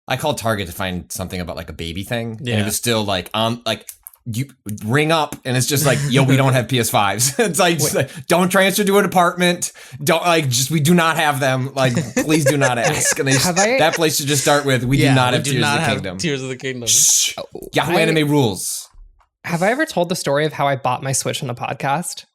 I called Target to find something about like a baby thing, and it was still like you ring up, and it's just like, yo, we don't have PS5s. It's like, just like, don't transfer to an apartment. Don't we do not have them. Like, please do not ask. And that place should just start with, we do not have Tears of the Kingdom. Tears of the Kingdom. Shh. Yahoo Anime rules. Have I ever told the story of how I bought my Switch on the podcast?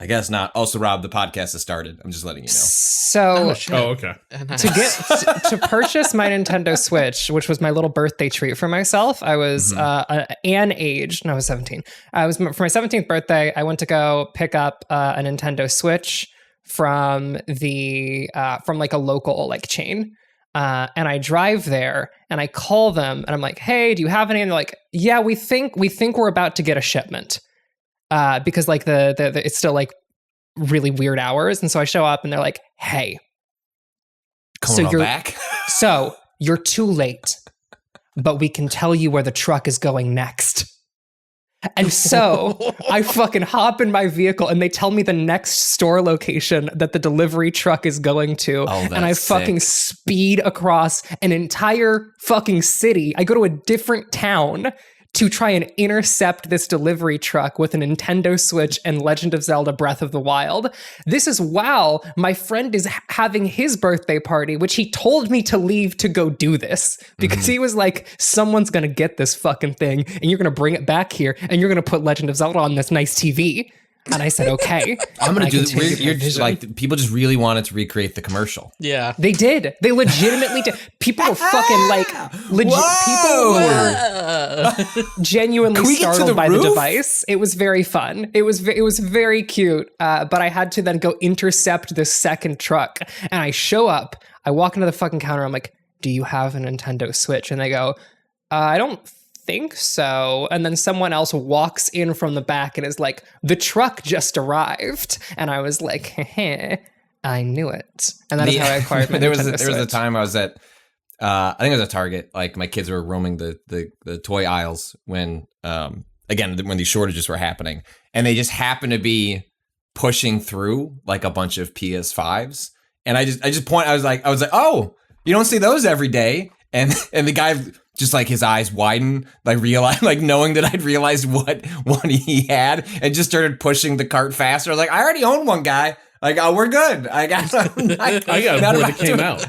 I guess not. Also, Rob, the podcast has started. I'm just letting you know. So, okay. To purchase my Nintendo Switch, which was my little birthday treat for myself, I was an age. No, I was 17. I was for my 17th birthday. I went to go pick up a Nintendo Switch from like a local like chain. And I drive there and I call them and I'm like, hey, do you have any? And they're like, yeah, we think we're about to get a shipment. Because like the it's still like really weird hours. And so I show up and they're like, hey, you're back. So you're too late, but we can tell you where the truck is going next. And so I fucking hop in my vehicle and they tell me the next store location that the delivery truck is going to. And I fucking speed across an entire fucking city. I go to a different town to try and intercept this delivery truck with a Nintendo Switch and Legend of Zelda Breath of the Wild. This is while my friend is having his birthday party, which he told me to leave to go do this because he was like, someone's going to get this fucking thing and you're going to bring it back here and you're going to put Legend of Zelda on this nice TV. And I said, okay. I'm going to do this. You're just like, people just really wanted to recreate the commercial. Yeah. They did. They legitimately did. People were fucking like, people were genuinely startled by the device. It was very fun. It was very cute. But I had to then go intercept this second truck. And I show up, I walk into the fucking counter. I'm like, do you have a Nintendo Switch? And they go, I don't think so. And then someone else walks in from the back and is like, the truck just arrived. And I was like, heh, I knew it. And that's how I acquired my there Nintendo was Switch. a time I was at I think it was at Target. Like my kids were roaming the toy aisles when when these shortages were happening, and they just happened to be pushing through like a bunch of PS5s. And I was like, oh, you don't see those every day. And the guy just like his eyes widened, like realized, like knowing that I'd realized what one he had, and just started pushing the cart faster. I was like, I already own one, guy. Like, oh, we're good. I got one that came out.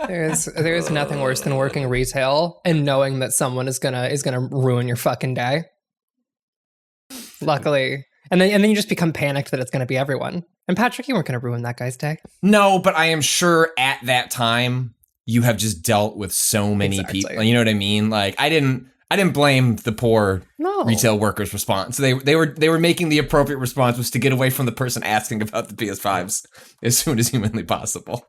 There's nothing worse than working retail and knowing that someone is gonna ruin your fucking day. Luckily, and then you just become panicked that it's gonna be everyone. And Patrick, you weren't gonna ruin that guy's day. No, but I am sure at that time you have just dealt with so many people. You know what I mean? Like I didn't blame the poor retail workers' response. They were making the appropriate response, was to get away from the person asking about the PS5s as soon as humanly possible.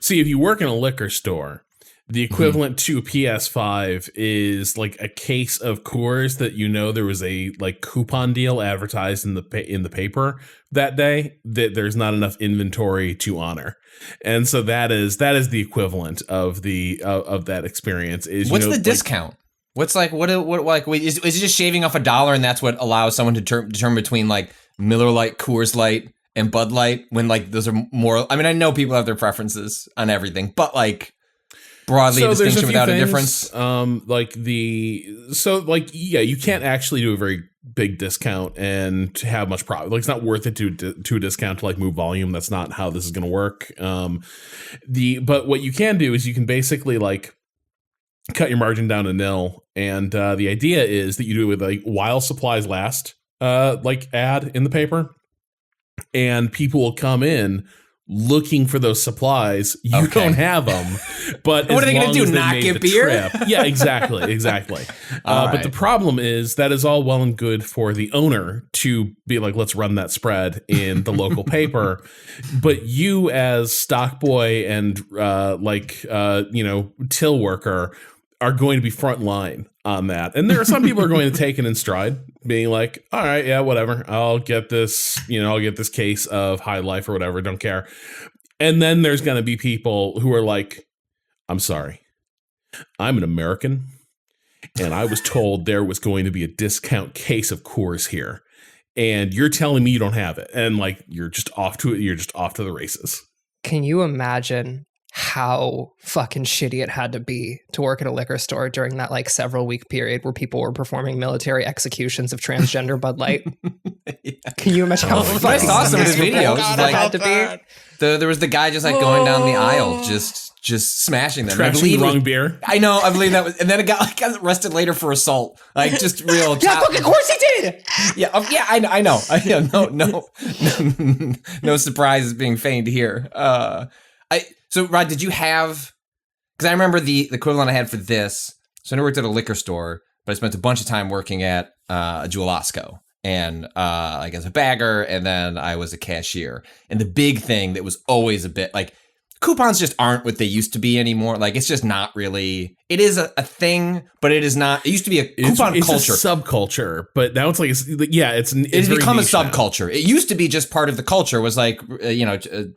See, if you work in a liquor store, the equivalent to a PS5 is like a case of Coors that there was a like coupon deal advertised in the paper that day that there's not enough inventory to honor, and so that is the equivalent of that experience. Is what's the discount? What's like what is it just shaving off $1 and that's what allows someone to determine between like Miller Lite, Coors Light, and Bud Light when like those are more? I mean, I know people have their preferences on everything, but like. Broadly, a distinction without a difference. You can't actually do a very big discount and have much profit. Like, it's not worth it to a discount to like move volume. That's not how this is going to work. But what you can do is you can basically like cut your margin down to nil, and the idea is that you do it with like while supplies last, like ad in the paper, and people will come in looking for those supplies. You don't have them, but what are they going to do? Not get beer? Yeah, exactly. But the problem is that is all well and good for the owner to be like, let's run that spread in the local paper. But you as stock boy and till worker are going to be front line on that. And there are some people who are going to take it in stride, being like, all right, yeah, whatever. I'll get this, I'll get this case of High Life or whatever. Don't care. And then there's going to be people who are like, I'm sorry, I'm an American, and I was told there was going to be a discount case of Coors here, and you're telling me you don't have it. And like, you're just off to the races. Can you imagine how fucking shitty it had to be to work at a liquor store during that like several week period where people were performing military executions of transgender Bud Light? Yeah. Can you imagine how When I saw some of the videos, like, had to be? there was the guy just like going down the aisle, just smashing them. Trashing the wrong beer. I know. I believe that was, and then it got arrested later for assault. Like just real. Yeah, fucking course he did. Yeah, yeah. I know. No surprises being feigned here. So Rod, did you have? Because I remember the equivalent I had for this. So I never worked at a liquor store, but I spent a bunch of time working at a Jewel-Osco. And like as a bagger, and then I was a cashier. And the big thing that was always a bit like coupons just aren't what they used to be anymore. Like it's just not really. It is a thing, but it is not. It used to be a coupon it's culture, a subculture, but now it's like it's become a subculture. It used to be just part of the culture. Was like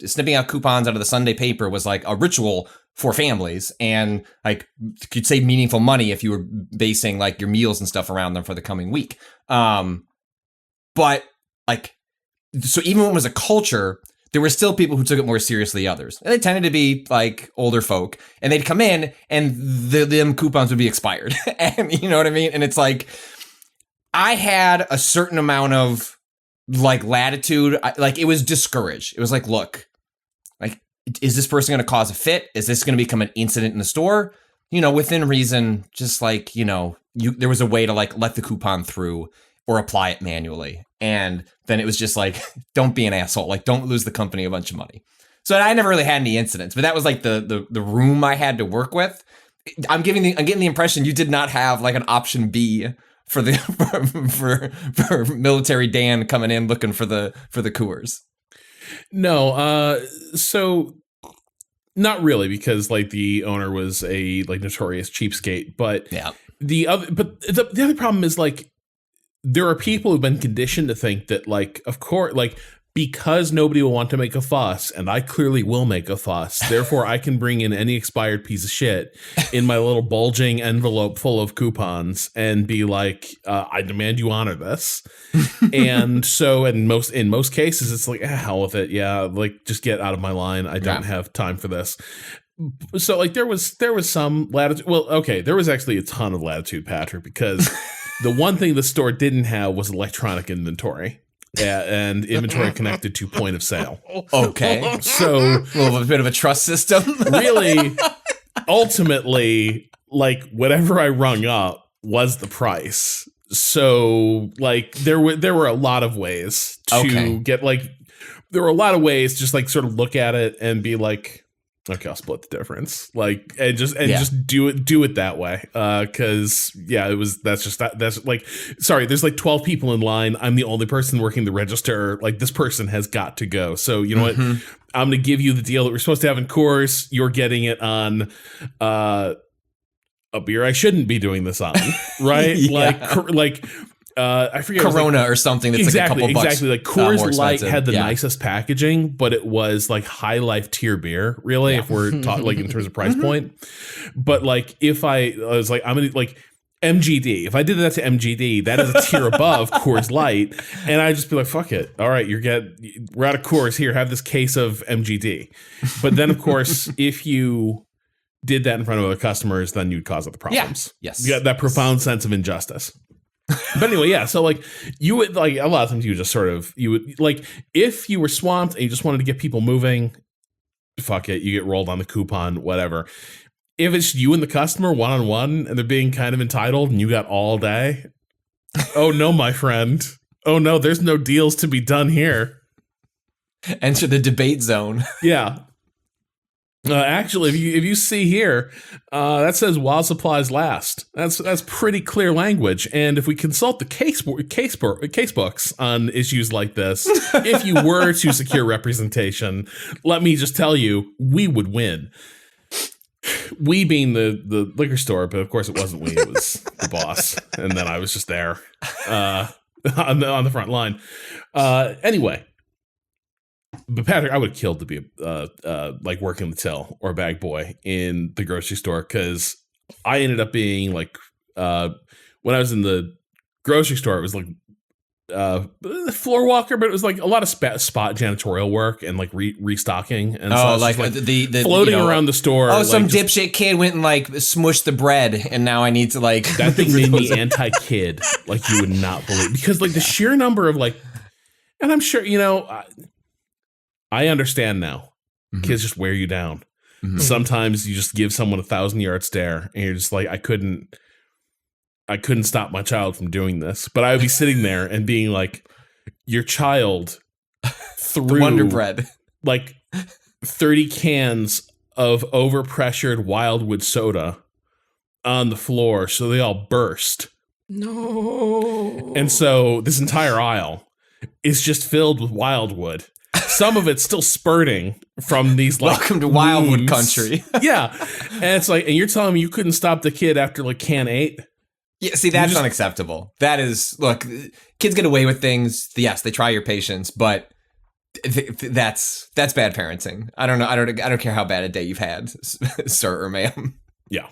snipping out coupons out of the Sunday paper was like a ritual for families, and like you'd save meaningful money if you were basing like your meals and stuff around them for the coming week. But like, so even when it was a culture, there were still people who took it more seriously than others. And they tended to be like older folk, and they'd come in and them coupons would be expired. And you know what I mean? And it's like, I had a certain amount of like latitude. Like it was discouraged. It was like, look, like, is this person going to cause a fit? Is this going to become an incident in the store? You know, within reason, just like, there was a way to like let the coupon through or apply it manually. And then it was just like, don't be an asshole. Like, don't lose the company a bunch of money. So I never really had any incidents, but that was like the room I had to work with. I'm getting the impression you did not have like an option B for the for military Dan coming in looking for the Coors. No, so not really, because like the owner was a like notorious cheapskate, but yeah. The other problem is like, there are people who've been conditioned to think that, like, of course, like, because nobody will want to make a fuss, and I clearly will make a fuss, therefore I can bring in any expired piece of shit in my little bulging envelope full of coupons and be like, I demand you honor this. And so in most cases, it's like, hell with it. Yeah, like, just get out of my line. I don't have time for this. So, like, there was some latitude. Well, okay, there was actually a ton of latitude, Patrick, because the one thing the store didn't have was electronic inventory and inventory connected to point of sale. Okay. So a little bit of a trust system. Really, ultimately, like whatever I rung up was the price. So like there were a lot of ways to get like, there were a lot of ways just like sort of look at it and be like, okay, I'll split the difference. Like, and just do it that way. Cause yeah, that's like, sorry, there's like 12 people in line. I'm the only person working the register. Like, this person has got to go. So you know what? I'm going to give you the deal that we're supposed to have in course. You're getting it on, a beer I shouldn't be doing this on. Right. Like, I forget, Corona like, or something that's like a couple bucks. Exactly. Like Coors Light had the nicest packaging, but it was like high life tier beer, really, if we're talking like in terms of price point. But like if I was like, I'm gonna like MGD, if I did that to MGD, that is a tier above Coors Light, and I'd just be like, fuck it. All right, we're out of Coors, here, have this case of MGD. But then of course, if you did that in front of other customers, then you'd cause other problems. Yes. You got that profound sense of injustice. But anyway, yeah. So like you would like a lot of times you would like if you were swamped and you just wanted to get people moving, fuck it, you get rolled on the coupon, whatever. If it's you and the customer one-on-one and they're being kind of entitled and you got all day, oh no, my friend. Oh no, there's no deals to be done here. Enter the debate zone. Yeah. Actually, if you see here, that says while supplies last. That's pretty clear language. And if we consult the case books on issues like this, if you were to secure representation, let me just tell you, we would win. We being the liquor store, but of course it wasn't we, it was the boss. And then I was just there on the front line. Anyway. But Patrick, I would have killed to be like working the till or a bag boy in the grocery store, because I ended up being like when I was in the grocery store, it was like floor walker, but it was like a lot of spot janitorial work and like restocking. And so like the floating around the store. Oh, some dipshit kid went and like smushed the bread, and now I need to like. That thing made me anti-kid, like you would not believe, because like the sheer number of like, and I'm sure I understand now. Kids just wear you down. Sometimes you just give someone a 1,000-yard stare, and you're just like, I couldn't stop my child from doing this, but I would be sitting there and being like, your child threw Wonder Bread, like 30 cans of overpressured Wildwood soda on the floor, so they all burst. No. And so this entire aisle is just filled with Wildwood. Some of it's still spurting from these like welcome to Wildwood wounds. country. Yeah. And it's like, and you're telling me you couldn't stop the kid after like can 8? Yeah, see, that's unacceptable. That is, look, kids get away with things. Yes, they try your patience, but that's bad parenting. I don't know. I don't care how bad a day you've had, sir or ma'am. Yeah.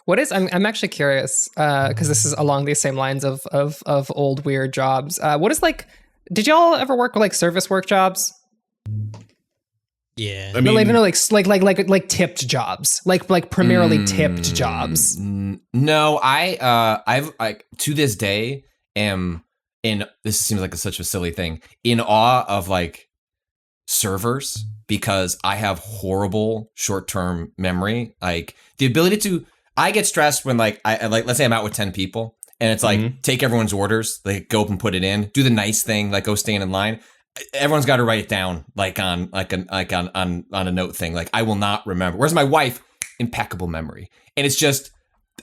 What is? I'm actually curious because this is along these same lines of old weird jobs. What is like? Did y'all ever work with like service work jobs? Yeah. I mean, No, like tipped jobs, like primarily tipped jobs. No, I've like to this day am in. This seems like such a silly thing. In awe of like servers because I have horrible short-term memory. Like the ability to, I get stressed when like I like let's say I'm out with 10 people. And it's like, take everyone's orders, like go up and put it in, do the nice thing, like go stand in line. Everyone's got to write it down, like on a note thing. Like I will not remember. Whereas my wife, impeccable memory. And it's just,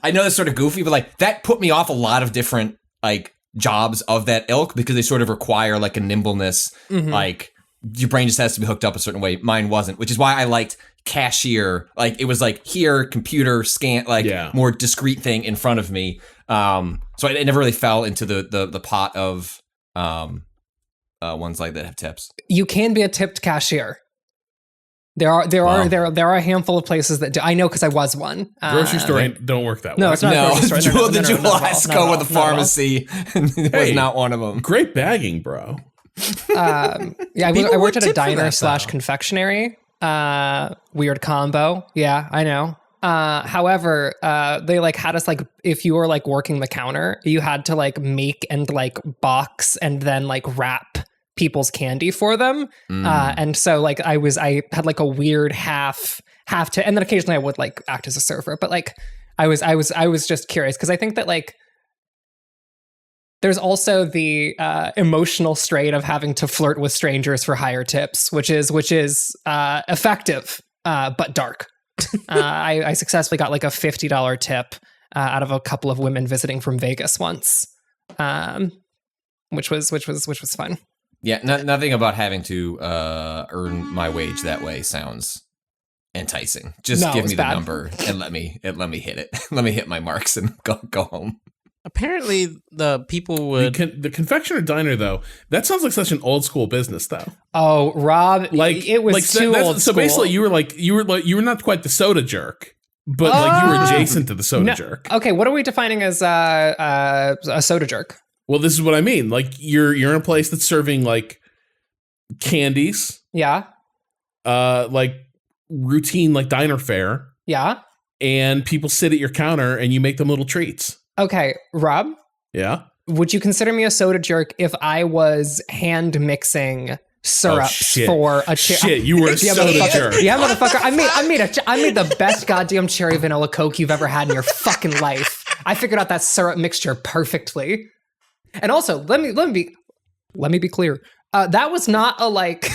I know it's sort of goofy, but like that put me off a lot of different like jobs of that ilk because they sort of require like a nimbleness. Like your brain just has to be hooked up a certain way. Mine wasn't, which is why I liked cashier. Like it was like here, computer, scan, like more discrete thing in front of me. So I never really fell into the pot of ones like that have tips. You can be a tipped cashier. There are a handful of places that do. I know because I was one. Grocery store don't work that way. No, it's not. No, a grocery store. the Jewel with the pharmacy was not one of them. Great bagging, bro. I worked at a diner / confectionery. Weird combo. Yeah, I know. However, they like had us like, if you were like working the counter, you had to like make and like box and then like wrap people's candy for them. And so like I had like a weird half to, and then occasionally I would like act as a server, but like I was just curious because I think that like there's also the emotional strain of having to flirt with strangers for higher tips, which is effective, but dark. I successfully got like a $50 tip out of a couple of women visiting from Vegas once, which was fun. Yeah, nothing about having to earn my wage that way sounds enticing. Just give me the number and let me hit it. Let me hit my marks and go home. Apparently, the people would the confectioner diner though. That sounds like such an old school business though. Oh, Rob, like it was too old so school. basically, you were not quite the soda jerk, but like you were adjacent to the soda jerk. Okay, what are we defining as a soda jerk? Well, this is what I mean. Like you're in a place that's serving like candies. Yeah. Like routine like diner fare. Yeah. And people sit at your counter and you make them little treats. Okay, Rob? Yeah? Would you consider me a soda jerk if I was hand mixing syrups for a Shit, you were a soda jerk. Yeah, motherfucker. I made the best goddamn cherry vanilla Coke you've ever had in your fucking life. I figured out that syrup mixture perfectly. And also, let me be clear. That was not a like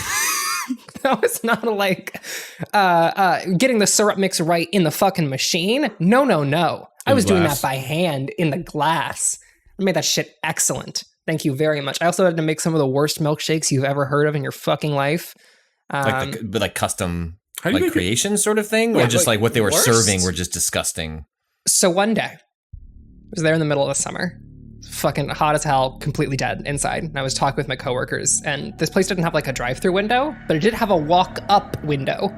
getting the syrup mix right in the fucking machine. No. I was doing that by hand in the glass. I made that shit excellent. Thank you very much. I also had to make some of the worst milkshakes you've ever heard of in your fucking life. Like custom like creation sort of thing? Or just like what they were serving were just disgusting? So one day, I was there in the middle of the summer. Fucking hot as hell, completely dead inside. And I was talking with my coworkers, and this place didn't have like a drive-through window, but it did have a walk-up window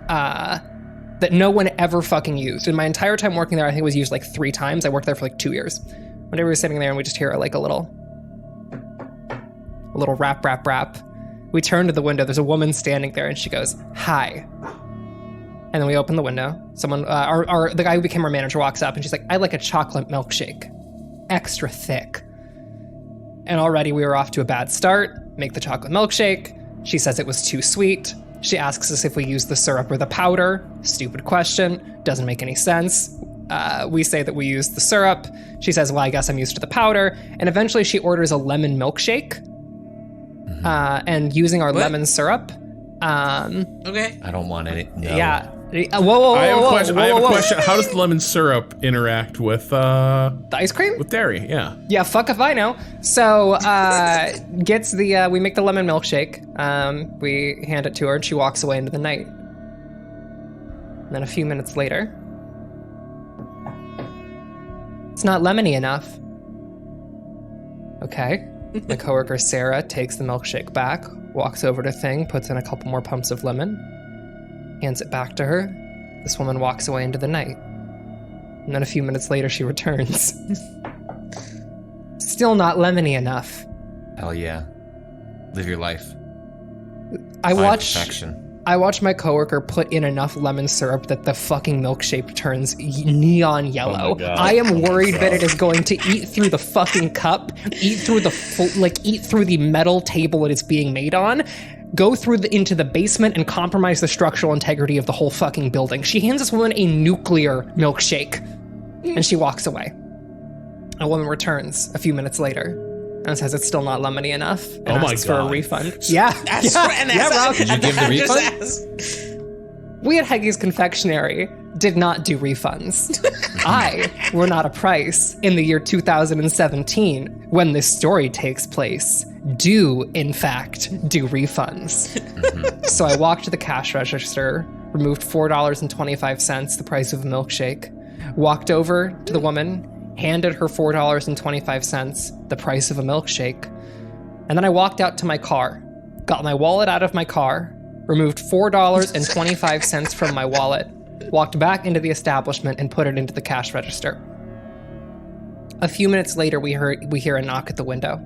that no one ever fucking used. In my entire time working there, I think it was used like 3 times. I worked there for like 2 years. Whenever we were sitting there and we just hear like a little a little rap, rap, rap. We turn to the window. There's a woman standing there, and she goes, "Hi." And then we open the window. Someone, the guy who became our manager walks up, and she's like, "I'd like a chocolate milkshake, extra thick." And already we were off to a bad start. Make the chocolate milkshake. She says it was too sweet. She asks us if we use the syrup or the powder. Stupid question. Doesn't make any sense. We say that we use the syrup. She says, "Well, I guess I'm used to the powder." And eventually she orders a lemon milkshake. And using our lemon syrup. Okay. I don't want any. No. Yeah. Whoa, I have a question. I have a whoa. question. How does the lemon syrup interact with The ice cream? with dairy? Yeah. Yeah, fuck if I know. So, we make the lemon milkshake. We hand it to her and she walks away into the night. And then a few minutes later, it's not lemony enough. Okay. My coworker Sarah takes the milkshake back, walks over to Thing, puts in a couple more pumps of lemon, hands it back to her. This woman walks away into the night. And then a few minutes later, she returns. Still not lemony enough. Hell yeah. Live your life. I Find watch perfection. my coworker put in enough lemon syrup that the fucking milkshake turns neon yellow. Oh my God. I am worried that it is going to eat through the fucking cup, eat through the metal table it is being made on, go through into the basement and compromise the structural integrity of the whole fucking building. She hands this woman a nuclear milkshake and she walks away. A woman returns a few minutes later and says it's still not lemony enough and Oh my asks for a God. refund. Yeah. Rob. Did you give the refund? We at Heggy's Confectionery did not do refunds. I were not a price in the year 2017 when this story takes place. Do, in fact, do refunds. So I walked to the cash register, removed $4.25, the price of a milkshake, walked over to the woman, handed her $4.25, the price of a milkshake, and then I walked out to my car, got my wallet out of my car, removed $4.25 from my wallet, walked back into the establishment and put it into the cash register. A few minutes later, we hear a knock at the window.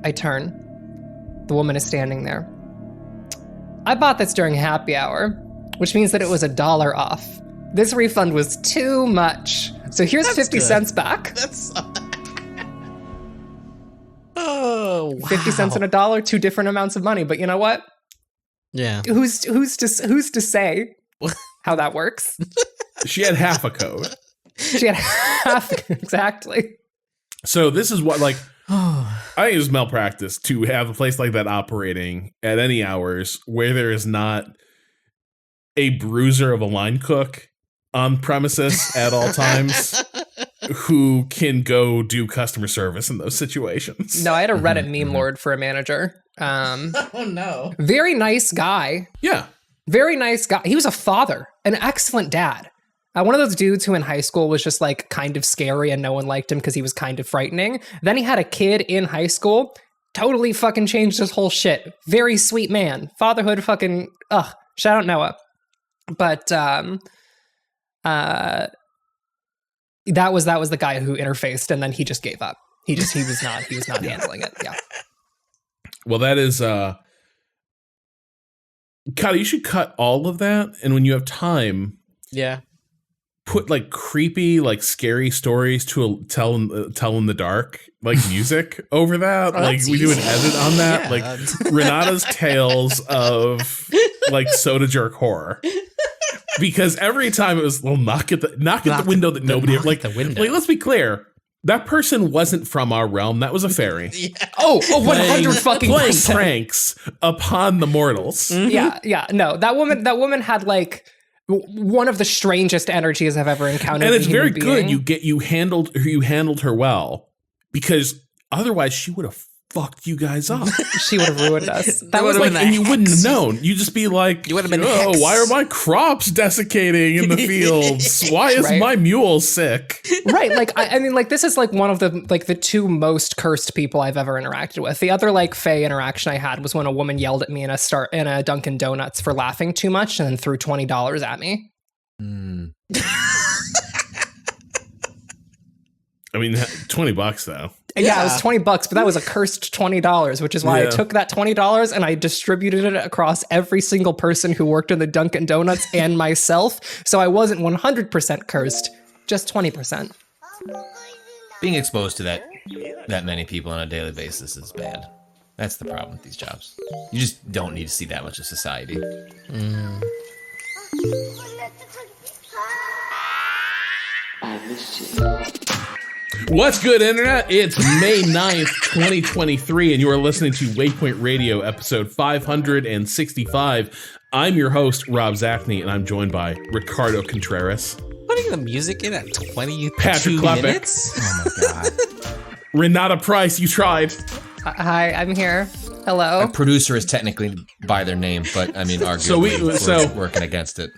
I turn. The woman is standing there. I bought this during happy hour, which means that it was $1 off. This refund was too much. So here's 50 cents back. That's. Oh, wow. 50 cents and $1, two different amounts of money. But you know what? Yeah. Who's to say how that works? She had half a code. She had half exactly. So this is what, like, I think it's malpractice to have a place like that operating at any hours where there is not a bruiser of a line cook on premises at all times who can go do customer service in those situations. No, I had a Reddit meme lord for a manager. Oh no. Very nice guy. Yeah. Very nice guy. He was a father, an excellent dad. One of those dudes who in high school was just like kind of scary and no one liked him because he was kind of frightening. Then he had a kid in high school, totally fucking changed his whole shit. Very sweet man. Fatherhood fucking, shout out Noah. But that was the guy who interfaced and then he just gave up. He was not handling it. Yeah. Well, that is, Kyle, you should cut all of that. And when you have time, Yeah. put like creepy, like scary stories to tell in the dark, like music over that. Oh, Like that's we do an easy. edit on that. Yeah. Like Renata's tales of like soda jerk horror. Because every time it was, well, knock at the window that nobody knock like. at the window. Like, let's be clear. That person wasn't from our realm. That was a fairy. Yeah. Oh, 100 fucking Playing percent. pranks upon the mortals. Yeah. No, that woman had like one of the strangest energies I've ever encountered. And in it's a very human good. being. You handled her well, because otherwise she would have fucked you guys up. She would have ruined us. That That was would've like, been And you wouldn't have known. You just be like, You would've been oh, hexed. why are my crops desiccating in the fields? Why is Right. my mule sick? right. Like, I mean, like, this is like one of the two most cursed people I've ever interacted with. The other like Fae interaction I had was when a woman yelled at me in a Dunkin' Donuts for laughing too much and then threw $20 at me. I mean, $20 though. Yeah, it was $20, but that was a cursed $20, which is why I took that $20 and I distributed it across every single person who worked in the Dunkin' Donuts and myself. So I wasn't 100% cursed, just 20%. Being exposed to that many people on a daily basis is bad. That's the problem with these jobs. You just don't need to see that much of society. What's good, Internet? It's May 9th, 2023, and you are listening to Waypoint Radio, episode 565. I'm your host, Rob Zachney, and I'm joined by Ricardo Contreras. Putting the music in at 22 Patrick Klepek. minutes? Oh my god. Renata Price, you tried. Hi, I'm here. Hello. A producer is technically by their name, but I mean, arguably, we're working against it.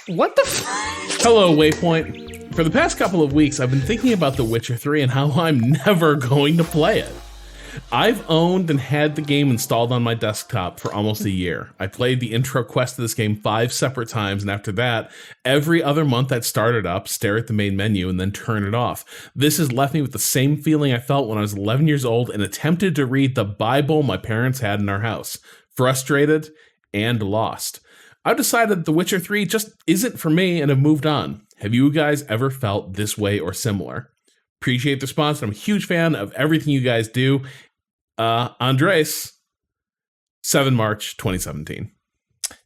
What the Hello, Waypoint. For the past couple of weeks, I've been thinking about The Witcher 3 and how I'm never going to play it. I've owned and had the game installed on my desktop for almost a year. I played the intro quest of this game 5 separate times, and after that, every other month I'd start it up, stare at the main menu, and then turn it off. This has left me with the same feeling I felt when I was 11 years old and attempted to read the Bible my parents had in our house. Frustrated and lost. I've decided that The Witcher 3 just isn't for me and have moved on. Have you guys ever felt this way or similar? Appreciate the response. I'm a huge fan of everything you guys do. Andres, 7 March 2017.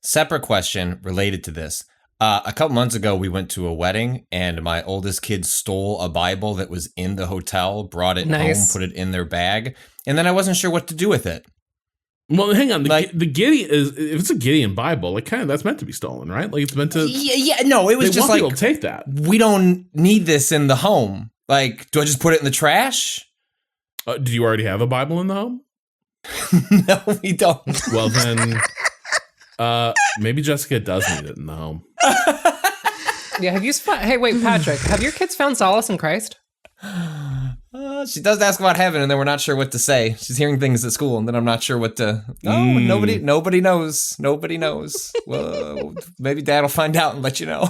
Separate question related to this. A couple months ago, we went to a wedding, and my oldest kid stole a Bible that was in the hotel, brought it home, put it in their bag, and then I wasn't sure what to do with it. Well, hang on. The Gideon is, if it's a Gideon Bible, like kind of that's meant to be stolen, right? Like it's meant to. No, it was just like people to take that. We don't need this in the home. Like, do I just put it in the trash? Do you already have a Bible in the home? No, we don't. Well, then, maybe Jessica does need it in the home. Yeah, have you? Hey, wait, Patrick, have your kids found solace in Christ? She does ask about heaven, and then we're not sure what to say. She's hearing things at school, and then I'm not sure what to. Nobody knows. Nobody knows. Well, maybe Dad will find out and let you know.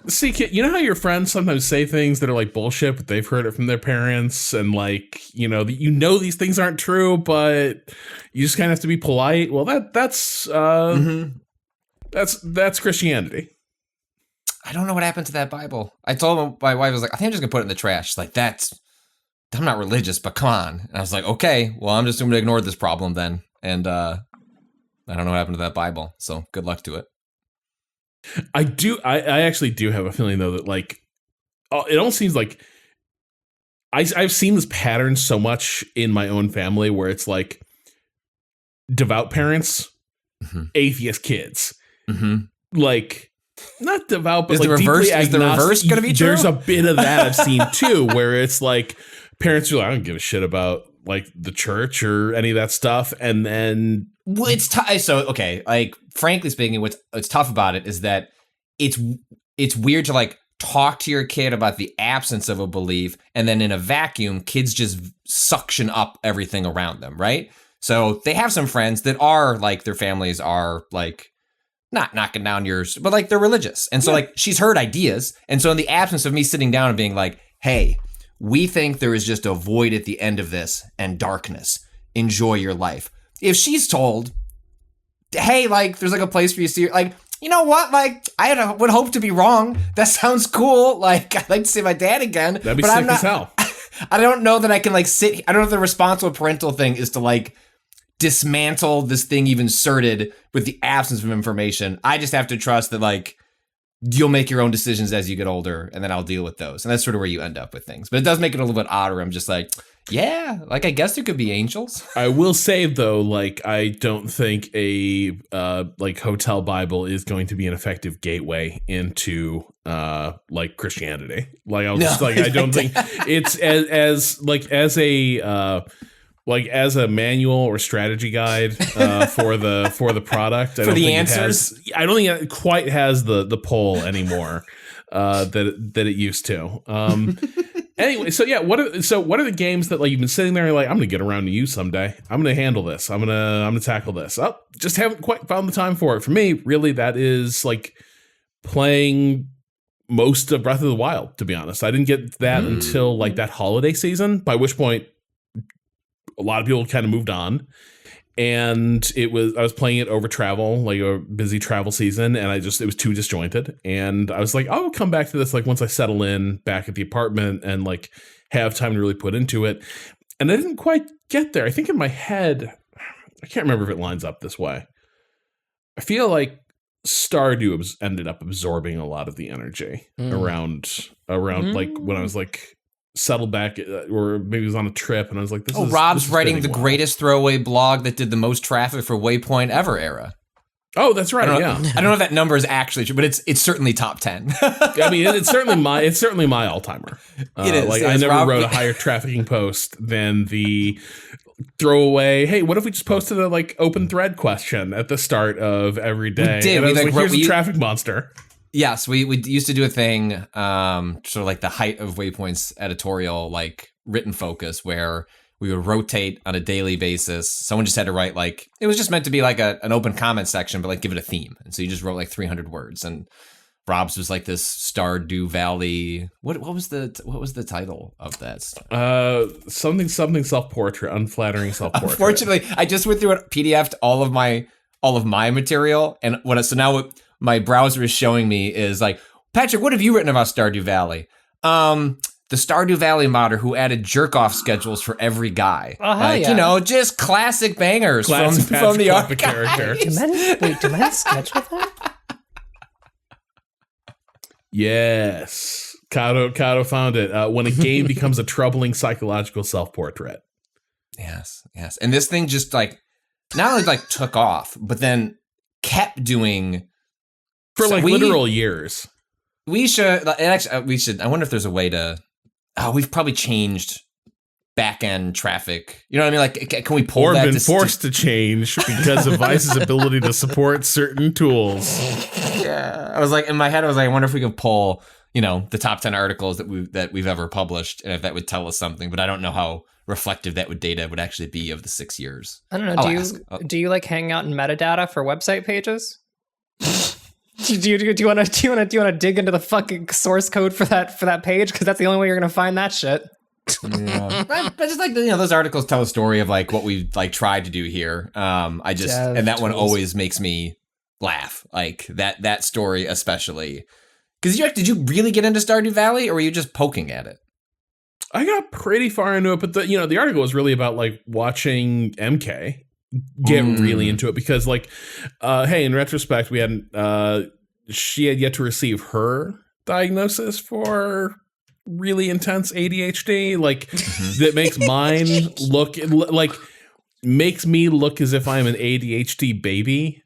See, kid, you know how your friends sometimes say things that are like bullshit, but they've heard it from their parents, and like these things aren't true, but you just kind of have to be polite. Well, that's Christianity. I don't know what happened to that Bible. I told my wife, I was like, I think I'm just gonna put it in the trash. She's like, I'm not religious, but come on. And I was like, okay, well, I'm just gonna ignore this problem then. And I don't know what happened to that Bible. So good luck to it. I actually do have a feeling though that like, it almost seems like I've seen this pattern so much in my own family where it's like devout parents, atheist kids, like. Not devout, but is like the reverse, deeply agnostic. Is the reverse going to be true? There's a bit of that I've seen too, where it's like parents are like, I don't give a shit about like the church or any of that stuff, and then it's tough. So okay, like frankly speaking, what's tough about it is that it's weird to like talk to your kid about the absence of a belief, and then in a vacuum, kids just suction up everything around them, right? So they have some friends that are like their families are like. Not knocking down yours, but like they're religious. And so like she's heard ideas. And so in the absence of me sitting down and being like, hey, we think there is just a void at the end of this and darkness. Enjoy your life. If she's told, hey, like there's like a place for you to see, like, you know what? Like I would hope to be wrong. That sounds cool. Like I'd like to see my dad again. That'd be but sick as hell. I don't know that I can like I don't know if the responsible parental thing is to like dismantle this thing you've inserted with the absence of information. I just have to trust that like you'll make your own decisions as you get older, and then I'll deal with those. And that's sort of where you end up with things. But it does make it a little bit odder. I'm just like, yeah, like I guess there could be angels. I will say though, like I don't think a like hotel Bible is going to be an effective gateway into like Christianity. Like I'll just like I don't think it's as as a manual or strategy guide for the product. I don't think answers. I don't think it quite has the pull anymore that it used to. Anyway, so yeah, what are the games that like you've been sitting there and like I'm gonna get around to you someday. I'm gonna handle this. I'm gonna tackle this. Oh, just haven't quite found the time for it. For me, really, that is like playing most of Breath of the Wild, to be honest. I didn't get that until like that holiday season, by which point a lot of people kind of moved on. And I was playing it over travel, like a busy travel season, and it was too disjointed. And I was like, I'll come back to this like once I settle in back at the apartment and like have time to really put into it. And I didn't quite get there. I think in my head, I can't remember if it lines up this way. I feel like Stardew ended up absorbing a lot of the energy around like when I was like settled back, or maybe it was on a trip, and I was like, Rob's writing the greatest throwaway blog that did the most traffic for Waypoint ever era. Oh, that's right. I don't know if that number is actually true, but it's certainly top 10. I mean, it's certainly my all-timer. It is. Like, I never wrote a higher trafficking post than the throwaway, hey, what if we just posted a like open thread question at the start of every day? We did. And I was like, here's a we traffic monster. Yes, we used to do a thing, sort of like the height of Waypoint's editorial, like written focus, where we would rotate on a daily basis. Someone just had to write like, it was just meant to be like an open comment section, but like give it a theme. And so you just wrote like 300 words. And Rob's was like this Stardew Valley. What was the title of that stuff? Something self-portrait, unflattering self-portrait. Unfortunately, I just went through a PDF'd all of my material, and what my browser is showing me is like, Patrick, what have you written about Stardew Valley? The Stardew Valley modder who added jerk-off schedules for every guy. Yeah. You know, just classic bangers from the archive. Character. Do men schedule that? Yes. Kato found it. When a game becomes a troubling psychological self-portrait. Yes. And this thing just like, not only like took off, but then kept doing... For like literal years. We should. I wonder if there's a way to. Oh, we've probably changed back end traffic. You know what I mean? Like, can we pull or that? Or been forced to change because of Vice's ability to support certain tools. Yeah, I was like, in my head, I wonder if we could pull, the top 10 articles that we've ever published, and if that would tell us something. But I don't know how reflective that data would actually be of the 6 years. I don't know. Do you like hang out in metadata for website pages? Do you want to dig into the fucking source code for that page? Because that's the only way you're gonna find that shit. Yeah. But just like those articles tell a story of like what we like tried to do here. And that one always makes me laugh. Like that story especially. Because did you really get into Stardew Valley, or were you just poking at it? I got pretty far into it, but the article was really about like watching MK get really into it, because like hey, in retrospect, we hadn't she had yet to receive her diagnosis for really intense ADHD, like that makes mine makes me look as if I'm an ADHD baby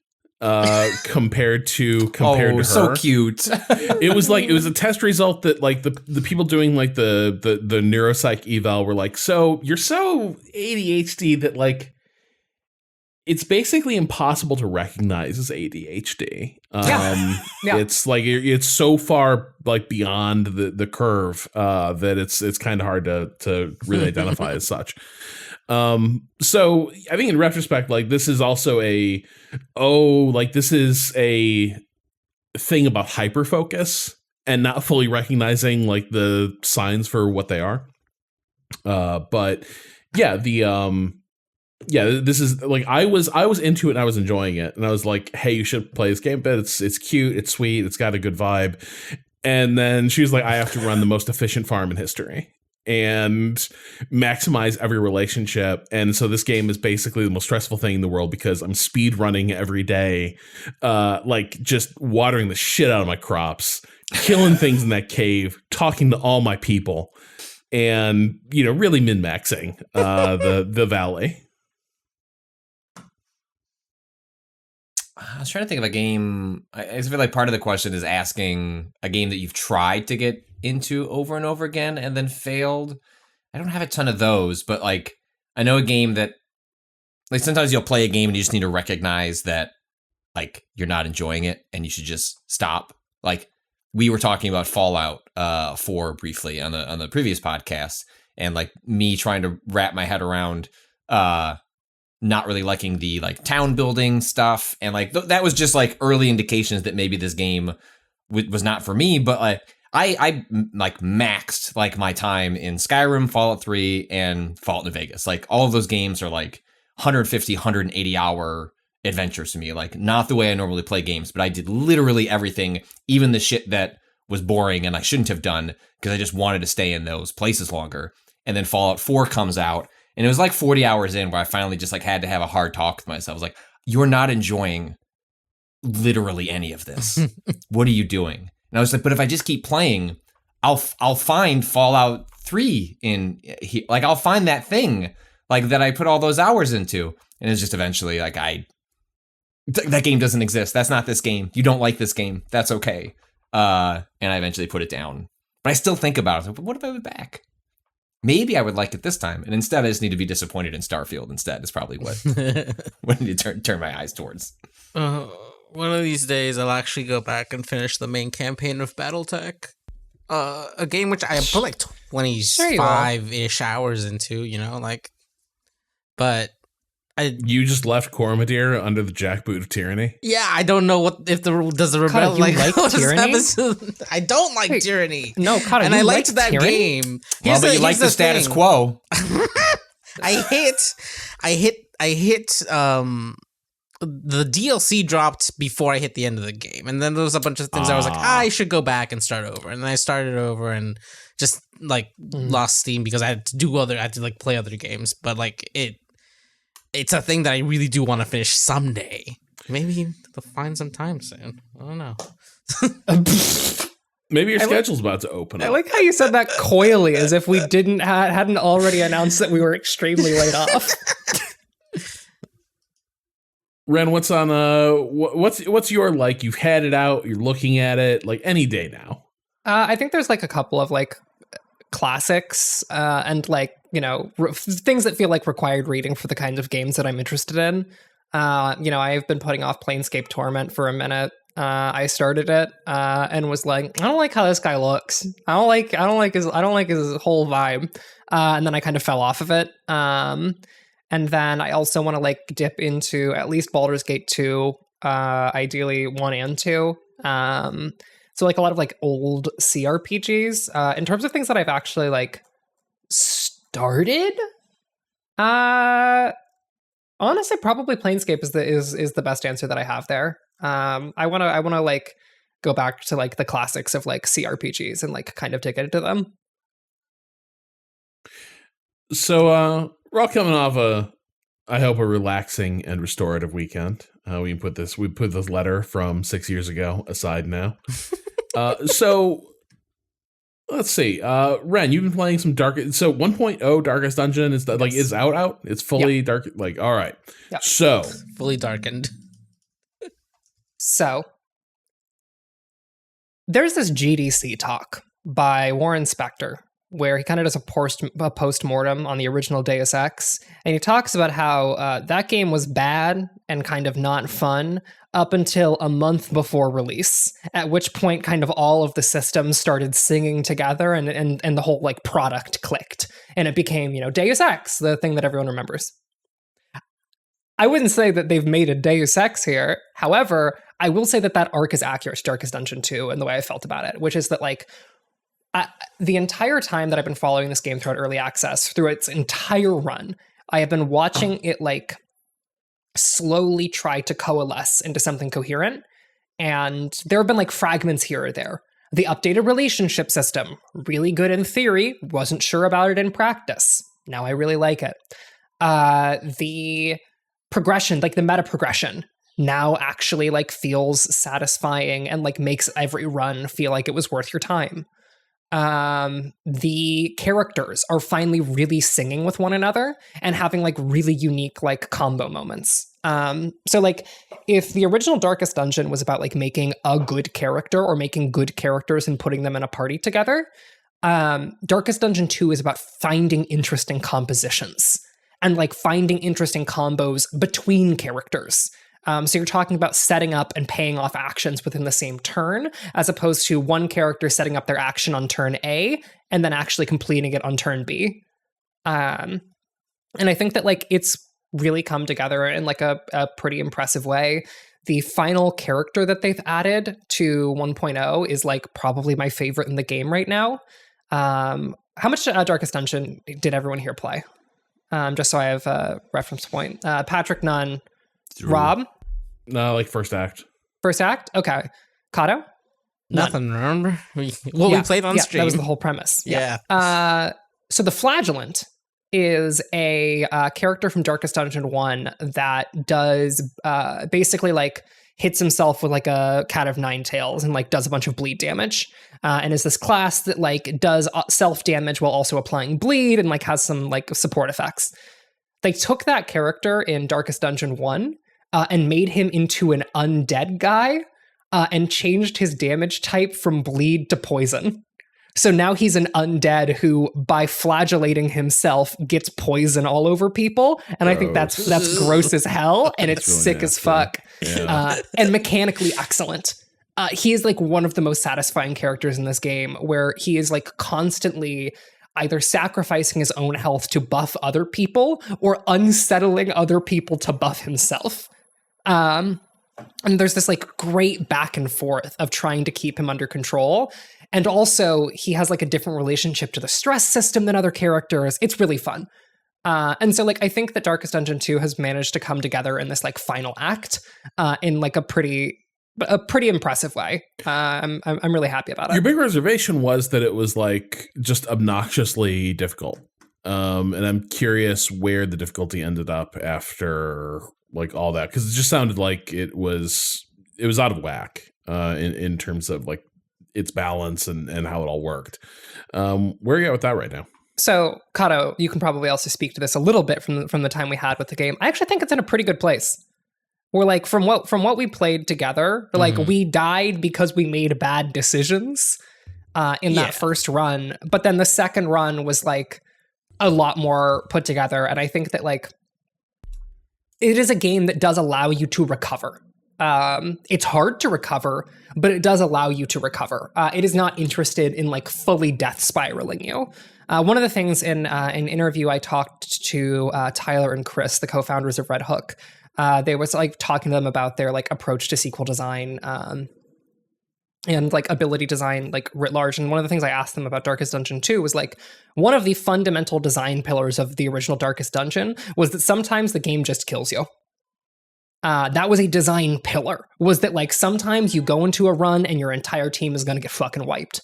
compared to her. So cute. It was a test result that like the people doing like the neuropsych eval were like, so you're so ADHD that like it's basically impossible to recognize as ADHD. Yeah. It's like it's so far like beyond the curve that it's kind of hard to really identify as such. So I think in retrospect, like this is also this is a thing about hyperfocus and not fully recognizing like the signs for what they are. But yeah, this is like I was into it and I was enjoying it, and I was like, hey, you should play this game, but it's cute, it's sweet, it's got a good vibe. And then she was like, I have to run the most efficient farm in history and maximize every relationship. And so this game is basically the most stressful thing in the world because I'm speed running every day, like just watering the shit out of my crops, killing things in that cave, talking to all my people, and really min-maxing the valley. I was trying to think of a game. I feel like part of the question is asking a game that you've tried to get into over and over again and then failed. I don't have a ton of those, but like I know a game that like sometimes you'll play a game and you just need to recognize that like you're not enjoying it and you should just stop. Like we were talking about Fallout 4 briefly on the previous podcast, and like me trying to wrap my head around not really liking the like town building stuff, and like that was just like early indications that maybe this game was not for me, but like I like maxed like my time in Skyrim, Fallout 3, and Fallout New Vegas. Like all of those games are like 150, 180 hour adventures to me. Like not the way I normally play games, but I did literally everything, even the shit that was boring and I shouldn't have done because I just wanted to stay in those places longer. And then Fallout 4 comes out, and it was like 40 hours in where I finally just like had to have a hard talk with myself. I was like, you're not enjoying literally any of this. What are you doing? And I was like, but if I just keep playing, I'll find Fallout 3 in like I'll find that thing like that I put all those hours into. And it's just eventually like that game doesn't exist. That's not this game. You don't like this game. That's okay. And I eventually put it down. But I still think about it. Like, but what if I went back? Maybe I would like it this time. And instead I just need to be disappointed in Starfield instead is probably what I need to turn my eyes towards. One of these days, I'll actually go back and finish the main campaign of BattleTech. A game which I put like 25-ish hours into, you know, like, but You just left Cormadir under the jackboot of tyranny? Yeah, I don't know does the rebel like tyranny? I don't like tyranny. No, Kata, and I liked like that tyranny? game. Well, but you like the status quo. I hit the DLC dropped before I hit the end of the game, and then there was a bunch of things I was like, I should go back and start over, and then I started over and just like lost steam because I had to like play other games, but like it's a thing that I really do want to finish someday. Maybe they'll find some time soon. I don't know. Maybe your schedule's about to open up. I like how you said that coyly, as if we hadn't already announced that we were extremely laid off. Ren, what's on what's your like? You've had it out, you're looking at it like any day now. I think there's like a couple of like classics and like, you know, things that feel like required reading for the kinds of games that I'm interested in. You know, I've been putting off Planescape Torment for a minute. I started it and was like, I don't like how this guy looks. I don't like his whole vibe. And then I kind of fell off of it. And then I also want to like dip into at least Baldur's Gate 2, ideally 1 and 2. So like a lot of like old CRPGs. In terms of things that I've actually like started, honestly, probably Planescape is the best answer that I have there. I wanna like go back to like the classics of like CRPGs and like kind of dig into them. So we're all coming off I hope a relaxing and restorative weekend. We put this letter from 6 years ago aside now. So let's see. Ren, you've been playing some so 1.0 Darkest Dungeon is like is out. It's fully dark. Like, all right. Yep. So Fully darkened. So there's this GDC talk by Warren Spector where he kind of does a post-mortem on the original Deus Ex, and he talks about how that game was bad and kind of not fun up until a month before release, at which point kind of all of the systems started singing together and the whole like product clicked, and it became, you know, Deus Ex, the thing that everyone remembers. I wouldn't say that they've made a Deus Ex here. However, I will say that arc is accurate to Darkest Dungeon 2 and the way I felt about it, which is that like the entire time that I've been following this game throughout early access, through its entire run, I have been watching it like slowly try to coalesce into something coherent. And there have been like fragments here or there. The updated relationship system, really good in theory, wasn't sure about it in practice. Now I really like it. The progression, like the meta progression, now actually like feels satisfying and like makes every run feel like it was worth your time. The characters are finally really singing with one another and having like really unique like combo moments. So like if the original Darkest Dungeon was about like making a good character or making good characters and putting them in a party together, Darkest Dungeon 2 is about finding interesting compositions and like finding interesting combos between characters. So you're talking about setting up and paying off actions within the same turn, as opposed to one character setting up their action on turn A and then actually completing it on turn B. And I think that like it's really come together in like a pretty impressive way. the final character that they've added to 1.0 is like probably my favorite in the game right now. How much Darkest Dungeon did everyone here play? Just so I have a reference point. Patrick, none. Rob? No, like first act. First act? Okay. Kato? Nothing, remember? We played on stream. That was the whole premise. Yeah. So the Flagellant is a character from Darkest Dungeon 1 that does basically like hits himself with like a cat of nine tails and like does a bunch of bleed damage. And is this class that like does self damage while also applying bleed and like has some like support effects. They took that character in Darkest Dungeon 1 and made him into an undead guy and changed his damage type from bleed to poison. So now he's an undead who, by flagellating himself, gets poison all over people, and I think that's gross as hell, and it's really sick nasty. as fuck, and mechanically excellent. He is like one of the most satisfying characters in this game, where he is like constantly either sacrificing his own health to buff other people or unsettling other people to buff himself. And there's this like great back and forth of trying to keep him under control. And also he has like a different relationship to the stress system than other characters. It's really fun. And so like, I think that Darkest Dungeon 2 has managed to come together in this like final act in like a pretty impressive way. I'm really happy about it. Your big reservation was that it was like just obnoxiously difficult. And I'm curious where the difficulty ended up after like all that, because it just sounded like it was out of whack in terms of like its balance and how it all worked. Where are you at with that right now? So, Kato, you can probably also speak to this a little bit from the time we had with the game. I actually think it's in a pretty good place. We're like, from what we played together, like we died because we made bad decisions in that first run, but then the second run was like a lot more put together, and I think that like it is a game that does allow you to recover. It's hard to recover, but it does allow you to recover. It is not interested in like fully death spiraling you. One of the things in an interview I talked to Tyler and Chris, the co-founders of Red Hook. They was like talking to them about their like approach to sequel design and like ability design like writ large. And one of the things I asked them about Darkest Dungeon 2 was like one of the fundamental design pillars of the original Darkest Dungeon was that sometimes the game just kills you. That was a design pillar, was that like sometimes you go into a run and your entire team is going to get fucking wiped.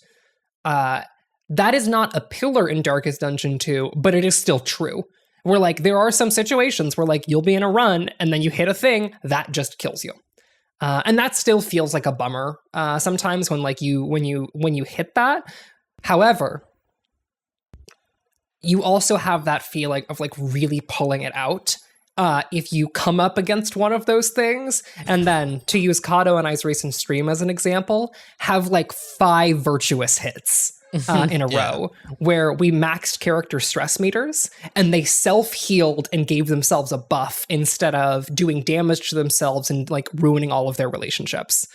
That is not a pillar in Darkest Dungeon 2, but it is still true. Where like there are some situations where like you'll be in a run and then you hit a thing that just kills you. And that still feels like a bummer sometimes when like when you hit that. However, you also have that feeling of like really pulling it out if you come up against one of those things, and then to use Kato and I's recent stream as an example, have like 5 virtuous hits in a row where we maxed character stress meters and they self-healed and gave themselves a buff instead of doing damage to themselves and like ruining all of their relationships,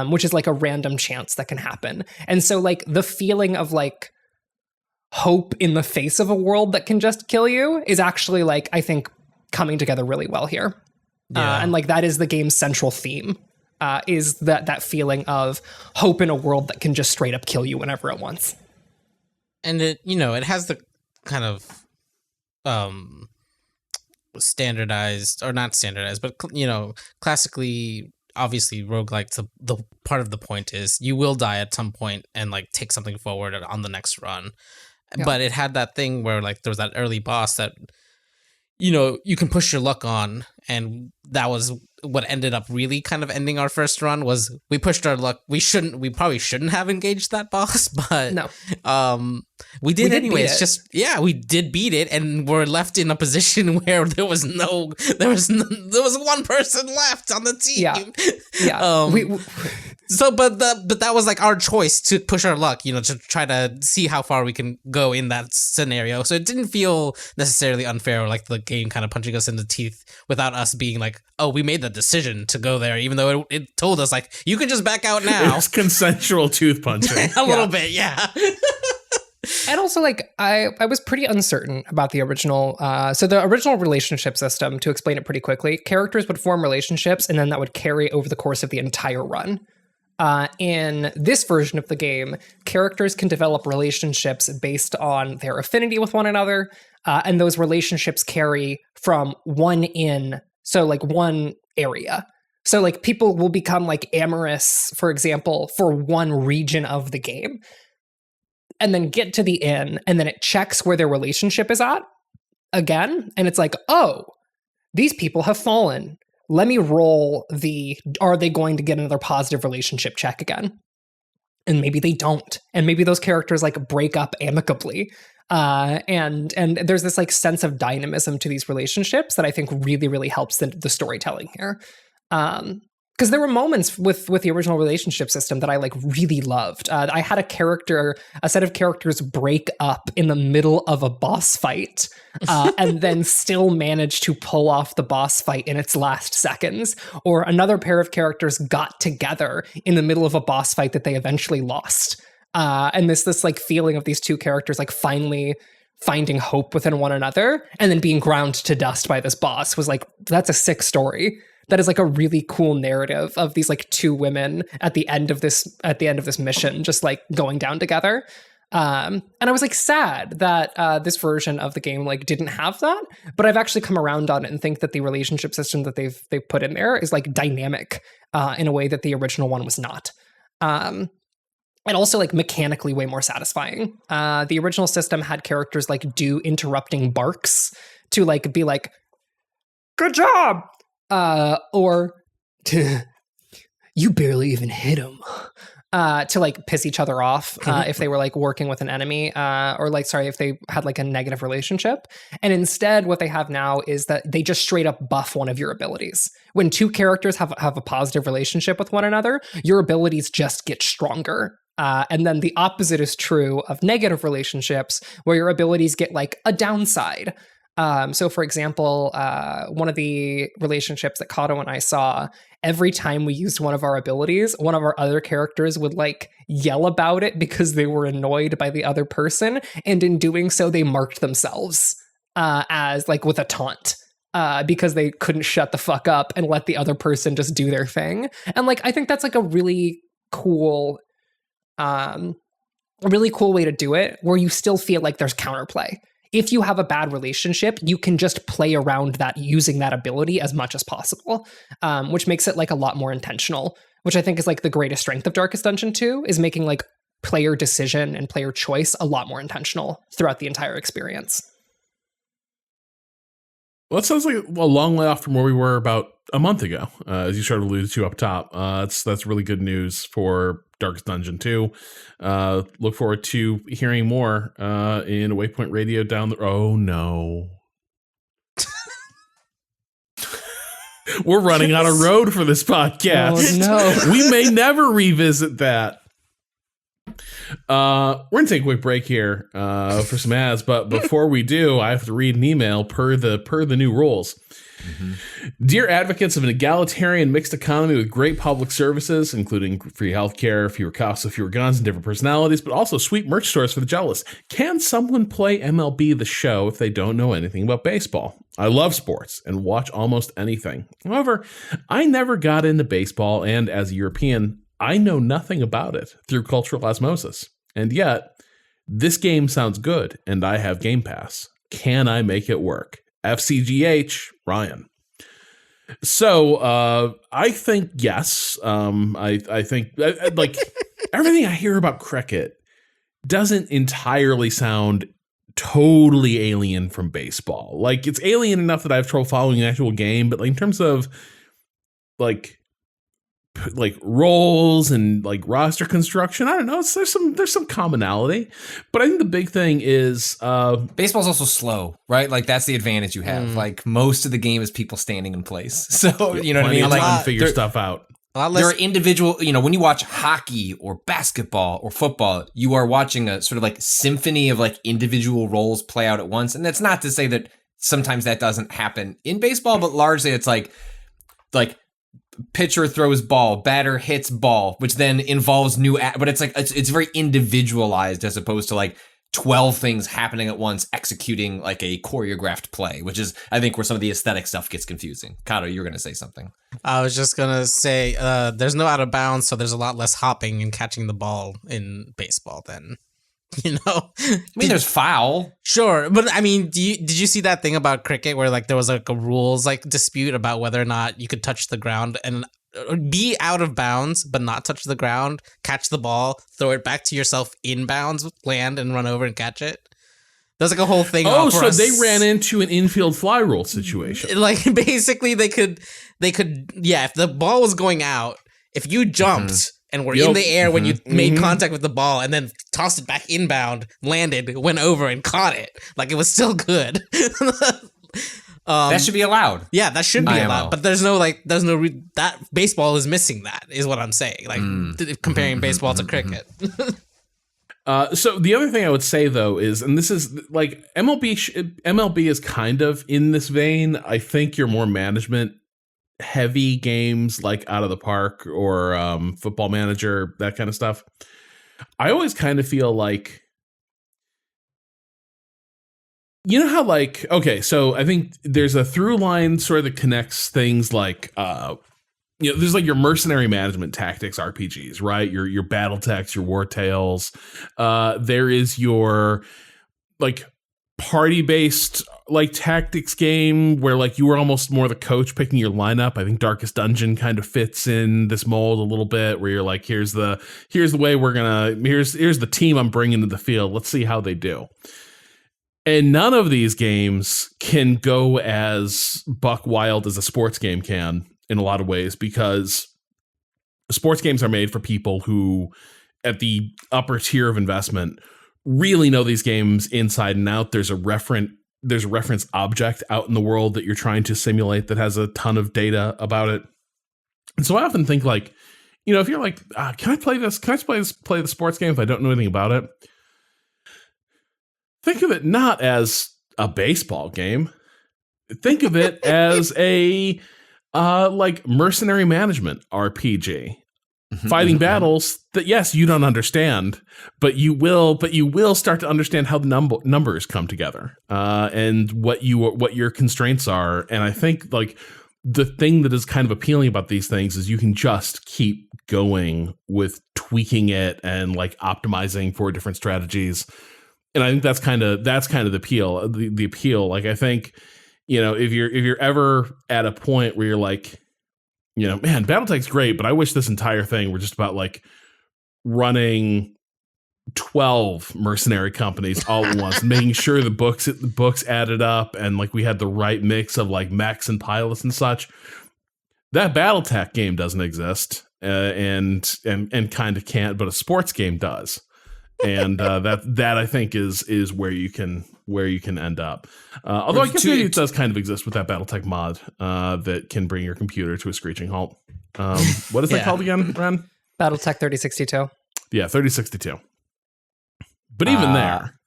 which is like a random chance that can happen. And so like the feeling of like hope in the face of a world that can just kill you is actually like, I think, coming together really well here. And like that is the game's central theme. Is that feeling of hope in a world that can just straight up kill you whenever it wants. And it, it has the kind of standardized, or not standardized, but, classically, obviously, roguelike, the part of the point is you will die at some point and, like, take something forward on the next run. Yeah. But it had that thing where, like, there was that early boss that, you can push your luck on, and that was what ended up really kind of ending our first run. Was we pushed our luck. We probably shouldn't have engaged that boss, but no, we did anyway. It's just we did beat it, and we're left in a position where there was one person left on the team. But that was like our choice to push our luck, to try to see how far we can go in that scenario. So it didn't feel necessarily unfair or like the game kind of punching us in the teeth without us being like, oh, we made the decision to go there, even though it told us like, you can just back out now. It's consensual tooth punching. A little bit, yeah. And also, like, I was pretty uncertain about the original. So the original relationship system, to explain it pretty quickly, characters would form relationships, and then that would carry over the course of the entire run. In this version of the game, characters can develop relationships based on their affinity with one another, and those relationships carry from one area. So, like, people will become, like, amorous, for example, for one region of the game, and then get to the inn, and then it checks where their relationship is at again, and it's like, oh, these people have fallen. Let me roll are they going to get another positive relationship check again? And maybe they don't. And maybe those characters, like, break up amicably. And there's this, like, sense of dynamism to these relationships that I think really, really helps the storytelling here. Because there were moments with the original relationship system that I, like, really loved. I had a set of characters break up in the middle of a boss fight, and then still manage to pull off the boss fight in its last seconds. Or another pair of characters got together in the middle of a boss fight that they eventually lost. And this like feeling of these two characters, like, finally finding hope within one another and then being ground to dust by this boss was like, that's a sick story. That is, like, a really cool narrative of these, like, two women at the end of this mission, just, like, going down together. And I was, like, sad that this version of the game, like, didn't have that. But I've actually come around on it and think that the relationship system that they've put in there is, like, dynamic in a way that the original one was not. And also, like, mechanically way more satisfying. The original system had characters, like, do interrupting barks to, like, be like, good job! Or you barely even hit him, to, like, piss each other off if they were, like, working with an enemy, or, like, sorry, if they had, like, a negative relationship. And instead, what they have now is that they just straight up buff one of your abilities. When two characters have a positive relationship with one another, your abilities just get stronger. And then the opposite is true of negative relationships, where your abilities get, like, a downside. So, for example, one of the relationships that Kato and I saw, every time we used one of our abilities, one of our other characters would, like, yell about it because they were annoyed by the other person. And in doing so, they marked themselves as, like, with a taunt. Because they couldn't shut the fuck up and let the other person just do their thing. And, like, I think that's, like, a really cool way to do it, where you still feel like there's counterplay. If you have a bad relationship, you can just play around that using that ability as much as possible, which makes it, like, a lot more intentional, which I think is, like, the greatest strength of Darkest Dungeon 2, is making, like, player decision and player choice a lot more intentional throughout the entire experience. Well, it sounds like a long way off from where we were about a month ago, as you started alluding to up top. That's really good news for Darkest Dungeon 2. Look forward to hearing more in Waypoint Radio down the... Oh, no. We're running out of road for this podcast. Oh, no. We may never revisit that. We're going to take a quick break here for some ads, but before we do, I have to read an email per the new rules. Mm-hmm. Dear advocates of an egalitarian mixed economy with great public services, including free healthcare, fewer cops, fewer guns, and different personalities, but also sweet merch stores for the jealous, can someone play MLB The Show if they don't know anything about baseball? I love sports and watch almost anything. However, I never got into baseball, and as a European, I know nothing about it through cultural osmosis. And yet, this game sounds good, and I have Game Pass. Can I make it work? FCGH, Ryan. So, I think yes. I think, like, everything I hear about cricket doesn't entirely sound totally alien from baseball. Like, it's alien enough that I have trouble following an actual game, but, like, in terms of, like roles and, like, roster construction, I don't know. There's some commonality, but I think the big thing is baseball's also slow, right? Like, that's the advantage you have. Like, most of the game is people standing in place, so you know what I mean. Like, figure stuff out. There are individual, when you watch hockey or basketball or football, you are watching a sort of, like, symphony of, like, individual roles play out at once. And that's not to say that sometimes that doesn't happen in baseball, but largely it's like pitcher throws ball, batter hits ball, which then involves but it's like, it's very individualized as opposed to, like, 12 things happening at once, executing like a choreographed play, which is, I think, where some of the aesthetic stuff gets confusing. Kato, you were going to say something. I was just gonna say, there's no out of bounds, so there's a lot less hopping and catching the ball in baseball than, I mean, there's foul. Sure, but I mean, did you see that thing about cricket where like there was like a rules like dispute about whether or not you could touch the ground and be out of bounds but not touch the ground, catch the ball, throw it back to yourself in bounds, land and run over and catch it? There's like a whole thing. Oh, so they ran into an infield fly rule situation. Like basically they could yeah, if the ball was going out, if you jumped and were in the air when you made contact with the ball and then tossed it back inbound, landed, went over and caught it, like it was still good. That should be allowed. Yeah, that should be IMO. allowed. But that baseball is missing that, is what I'm saying. Like comparing baseball to cricket. So the other thing I would say though is, and this is like MLB is kind of in this vein. I think your more management heavy games like Out of the Park or Football Manager, that kind of stuff, I always kind of feel like, you know how like, okay, so I think there's a through line sort of that connects things like there's like your mercenary management tactics RPGs, right? Your BattleTechs, your War Tales. There is your like party-based like tactics game where like you were almost more the coach picking your lineup. I think Darkest Dungeon kind of fits in this mold a little bit, where you're like, here's the way here's the team I'm bringing to the field. Let's see how they do. And none of these games can go as buck wild as a sports game can in a lot of ways, because sports games are made for people who, at the upper tier of investment, really know these games inside and out. There's a reference object out in the world that you're trying to simulate that has a ton of data about it. And so I often think like, if you're like, can I play this? Can I play the sports game if I don't know anything about it? Think of it not as a baseball game. Think of it as a like mercenary management RPG. Fighting battles that, yes, you don't understand, but you will start to understand how the numbers come together, and what your constraints are. And I think like the thing that is kind of appealing about these things is you can just keep going with tweaking it and like optimizing for different strategies. And I think that's kind of the appeal. The appeal. Like I think, if you're ever at a point where you're like, man, BattleTech's great, but I wish this entire thing were just about like running 12 mercenary companies all at once, making sure the books added up and like we had the right mix of like mechs and pilots and such. That BattleTech game doesn't exist, and kind of can't, but a sports game does. And that I think is where you can end up. Although I guess maybe it does kind of exist with that BattleTech mod that can bring your computer to a screeching halt. What is that called again, Ren? BattleTech 3062. Yeah, 3062. But even there,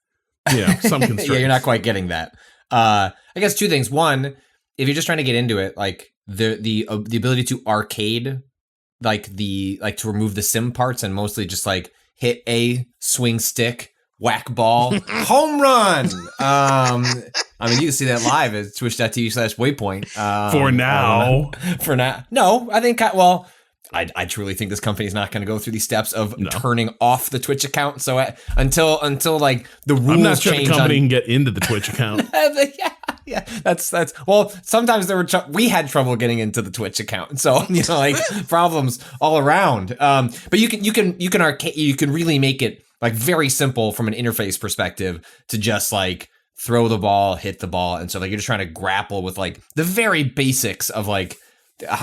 some constraints. Yeah, you're not quite getting that. I guess two things. One, if you're just trying to get into it, like the ability to arcade, to remove the sim parts and mostly just like hit A, swing stick, whack ball, home run. I mean, you can see that live at twitch.tv/Waypoint. For now. For now. No, I think, I truly think this company is not going to go through these steps of turning off the Twitch account. So until like the rules change. I'm not sure the company can get into the Twitch account. Yeah, that's well. Sometimes we had trouble getting into the Twitch account, so like problems all around. But you can really make it like very simple from an interface perspective to just like throw the ball, hit the ball, and so like you're just trying to grapple with like the very basics of like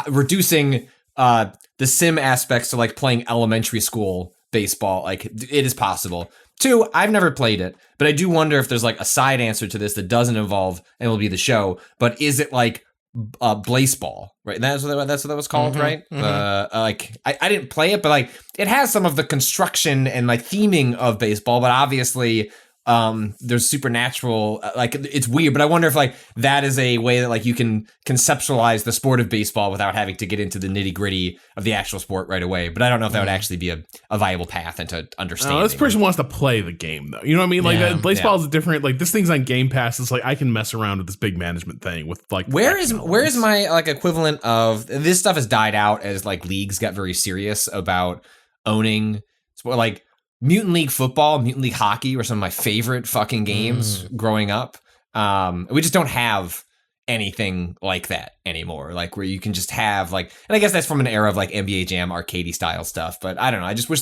reducing the sim aspects to like playing elementary school baseball. Like it is possible. Two, I've never played it, but I do wonder if there's like a side answer to this that doesn't involve MLB The Show, but is it like Blaseball, right? That's what that was called, right? Like I didn't play it, but like it has some of the construction and like theming of baseball, but obviously there's supernatural, like it's weird, but I wonder if like that is a way that like you can conceptualize the sport of baseball without having to get into the nitty gritty of the actual sport right away. But I don't know if that would actually be a viable path into understanding. This person wants to play the game though. You know what I mean? Like that baseball is different. Like this thing's on Game Pass. It's like I can mess around with this big management thing with like where is my like equivalent of this stuff has died out as like leagues got very serious about owning sport, like Mutant League football, Mutant League hockey were some of my favorite fucking games growing up. We just don't have anything like that anymore, like where you can just have like, and I guess that's from an era of like NBA Jam arcadey style stuff, but I don't know. I wish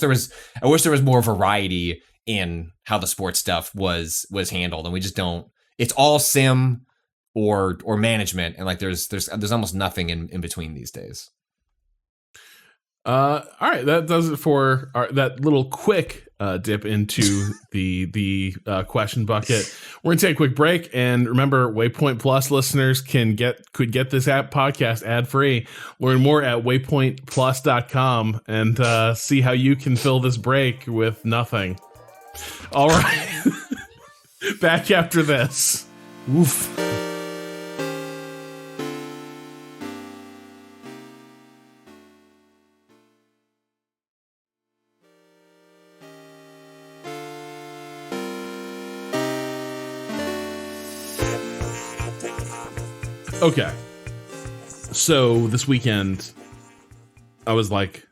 there was more variety in how the sports stuff was handled, and we just don't. It's all sim or management, and like there's almost nothing in between these days. All right, that does it for that little quick dip into the question bucket. We're gonna take a quick break, and remember, Waypoint Plus listeners could get this podcast ad free. Learn more at waypointplus.com and see how you can fill this break with nothing. All right, back after this. Oof. Okay, so this weekend, I was like,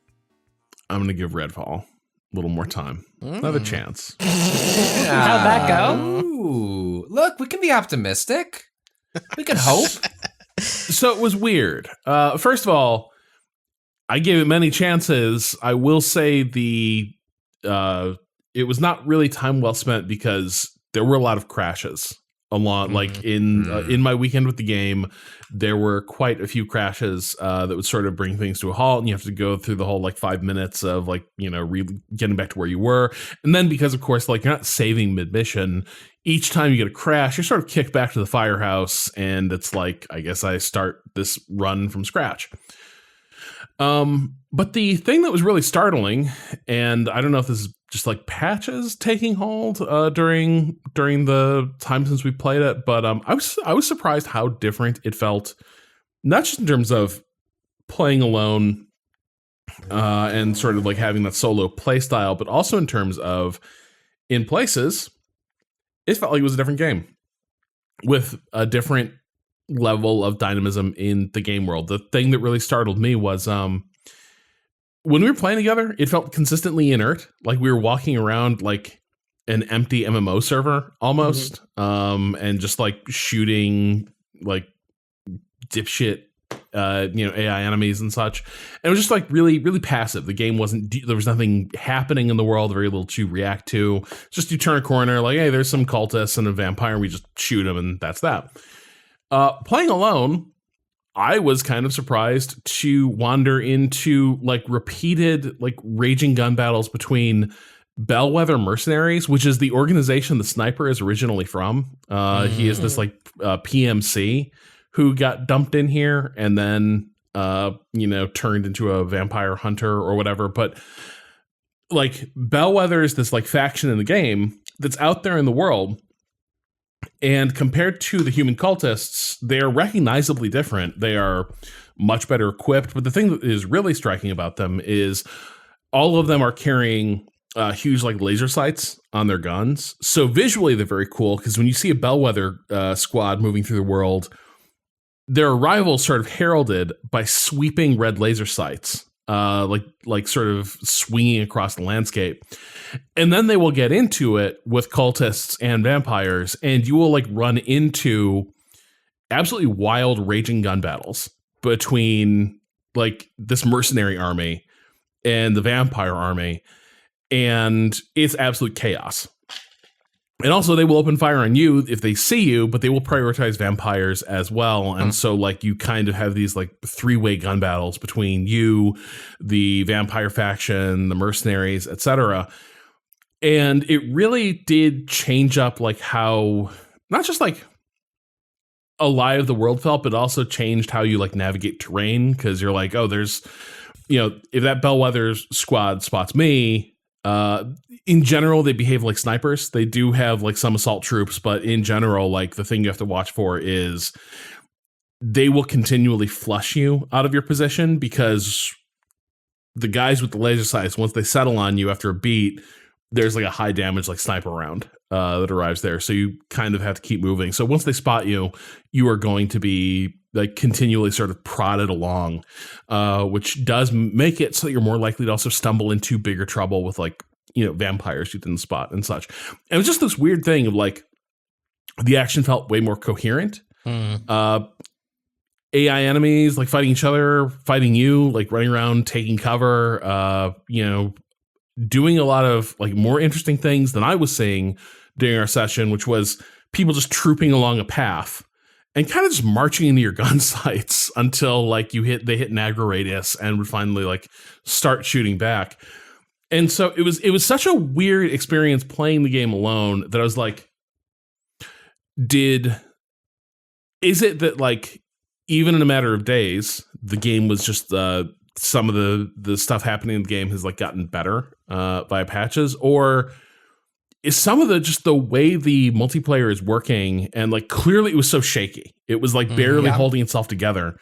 I'm going to give Redfall a little more time. Another chance. How'd that go? Ooh, look, we can be optimistic. We can hope. So it was weird. First of all, I gave it many chances. I will say it was not really time well spent because there were a lot of crashes. A lot, like in my weekend with the game, there were quite a few crashes that would sort of bring things to a halt, and you have to go through the whole like 5 minutes of like getting back to where you were, and then because of course like you're not saving mid mission, each time you get a crash, you're sort of kicked back to the firehouse, and it's like I guess I start this run from scratch. But the thing that was really startling, and I don't know if this is just like patches taking hold during the time since we played it, but I was surprised how different it felt, not just in terms of playing alone and sort of like having that solo play style, but also in terms of in places it felt like it was a different game with a different level of dynamism in the game world. The thing that really startled me was when we were playing together, it felt consistently inert, like we were walking around like an empty MMO server almost, and just like shooting like dipshit AI enemies and such. And it was just like really, really passive. The game there was nothing happening in the world, very little to react to. Just you turn a corner, like, hey, there's some cultists and a vampire, and we just shoot them, and that's that. Playing alone, I was kind of surprised to wander into like repeated like raging gun battles between Bellwether Mercenaries, which is the organization the sniper is originally from. He is this like PMC who got dumped in here and then turned into a vampire hunter or whatever. But like Bellwether is this like faction in the game that's out there in the world. And compared to the human cultists, they are recognizably different. They are much better equipped. But the thing that is really striking about them is all of them are carrying huge like laser sights on their guns. So visually, they're very cool because when you see a Bellwether squad moving through the world, their arrival sort of heralded by sweeping red laser sights, like sort of swinging across the landscape. And then they will get into it with cultists and vampires, and you will like run into absolutely wild raging gun battles between like this mercenary army and the vampire army, and it's absolute chaos. And also they will open fire on you if they see you, but they will prioritize vampires as well. And so like you kind of have these like 3-way gun battles between you, the vampire faction, the mercenaries, etc. And it really did change up like how not just like alive the world felt, but also changed how you like navigate terrain. Cause you're like, oh, there's, if that Bellwether squad spots me, In general, they behave like snipers. They do have like some assault troops, but in general, like the thing you have to watch for is they will continually flush you out of your position, because the guys with the laser sights, once they settle on you after a beat, there's like a high damage like sniper round that arrives there. So you kind of have to keep moving. So once they spot you, you are going to be like continually sort of prodded along, which does make it so that you're more likely to also stumble into bigger trouble with like, you know, vampires you didn't spot and such. And it was just this weird thing of like the action felt way more coherent. AI enemies like fighting each other, fighting you, like running around, taking cover, you know, doing a lot of like more interesting things than I was seeing during our session, which was people just trooping along a path and kind of just marching into your gun sights until like they hit an aggro radius and would finally like start shooting back. And so it was such a weird experience playing the game alone that I was like, is it that like even in a matter of days, the game was just some of the stuff happening in the game has like gotten better by patches, or is some of the way the multiplayer is working, and like clearly it was so shaky. It was like barely holding itself together.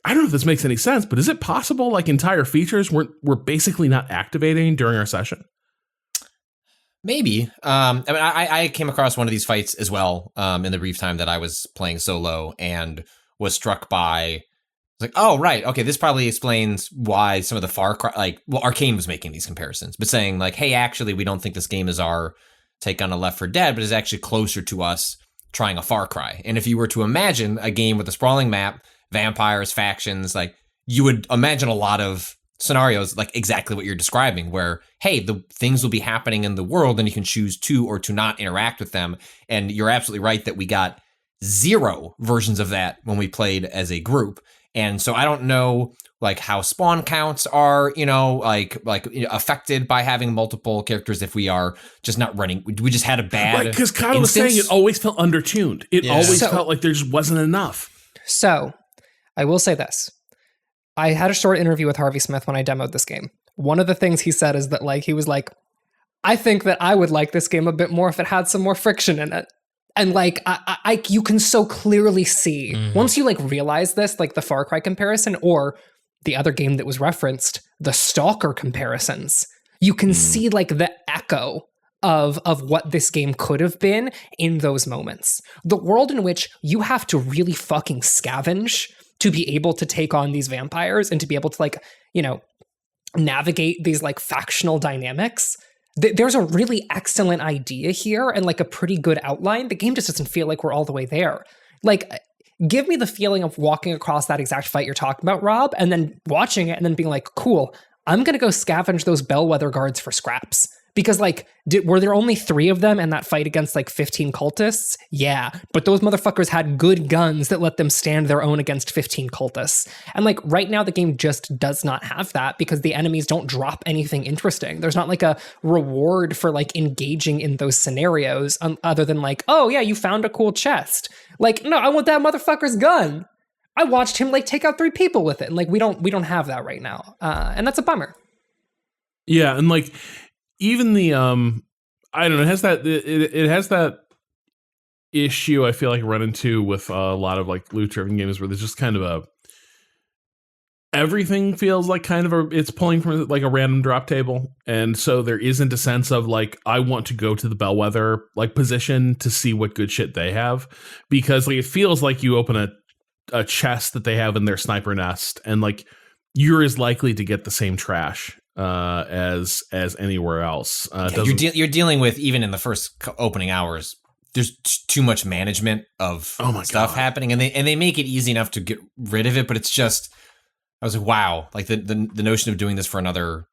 I don't know if this makes any sense, but is it possible like entire features were basically not activating during our session? Maybe. I mean, I came across one of these fights as well in the brief time that I was playing solo, and was struck by like, oh, right. Okay, this probably explains why some of the Far Cry, like, well, Arcane was making these comparisons, but saying like, hey, actually, we don't think this game is our take on a Left 4 Dead, but is actually closer to us trying a Far Cry. And if you were to imagine a game with a sprawling map, vampires, factions, like, you would imagine a lot of scenarios like exactly what you're describing, where, hey, the things will be happening in the world and you can choose to or to not interact with them. And you're absolutely right that we got 0 versions of that when we played as a group. And so I don't know like how spawn counts are, you know, like affected by having multiple characters if we are just not running. We just had a bad right, because Kyle was saying it always felt undertuned. It always felt like there just wasn't enough. So I will say this. I had a short interview with Harvey Smith when I demoed this game. One of the things he said is that like he was like, I think that I would like this game a bit more if it had some more friction in it. And like, you can so clearly see once you like realize this, like the Far Cry comparison or the other game that was referenced, the Stalker comparisons, you can see like the echo of what this game could have been in those moments. The world in which you have to really fucking scavenge to be able to take on these vampires and to be able to like, you know, navigate these like factional dynamics. There's a really excellent idea here and like a pretty good outline. The game just doesn't feel like we're all the way there. Like, give me the feeling of walking across that exact fight you're talking about, Rob, and then watching it and then being like, cool, I'm going to go scavenge those bellwether guards for scraps. Because like, were there only 3 of them in that fight against like 15 cultists? Yeah, but those motherfuckers had good guns that let them stand their own against 15 cultists. And like right now the game just does not have that because the enemies don't drop anything interesting. There's not like a reward for like engaging in those scenarios other than like, oh yeah, you found a cool chest. Like, no, I want that motherfucker's gun. I watched him like take out 3 people with it. And like, we don't have that right now. And that's a bummer. Yeah, and like, even the I don't know, it has that issue I feel like I run into with a lot of like loot driven games where there's just kind of everything feels like kind of it's pulling from like a random drop table, and so there isn't a sense of like I want to go to the bellwether like position to see what good shit they have, because like it feels like you open a chest that they have in their sniper nest and like you're as likely to get the same trash as anywhere else. You're dealing with, even in the first opening hours, there's too much management of stuff happening, and they make it easy enough to get rid of it, but it's just, I was like, wow, like the notion of doing this for another,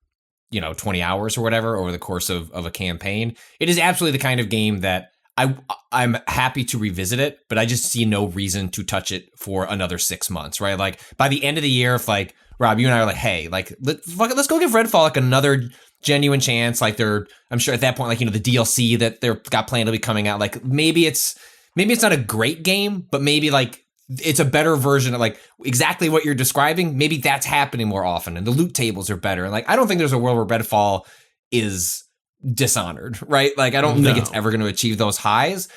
20 hours or whatever over the course of a campaign. It is absolutely the kind of game that I'm happy to revisit it, but I just see no reason to touch it for another 6 months, right? Like by the end of the year, if like Rob, you and I are like, hey, like let's go give Redfall like another genuine chance. Like I'm sure at that point, like the DLC that they're got planned to be coming out. Like maybe it's not a great game, but maybe like it's a better version of like exactly what you're describing. Maybe that's happening more often, and the loot tables are better. And like I don't think there's a world where Redfall is Dishonored, right? Like, I don't think it's ever going to achieve those highs.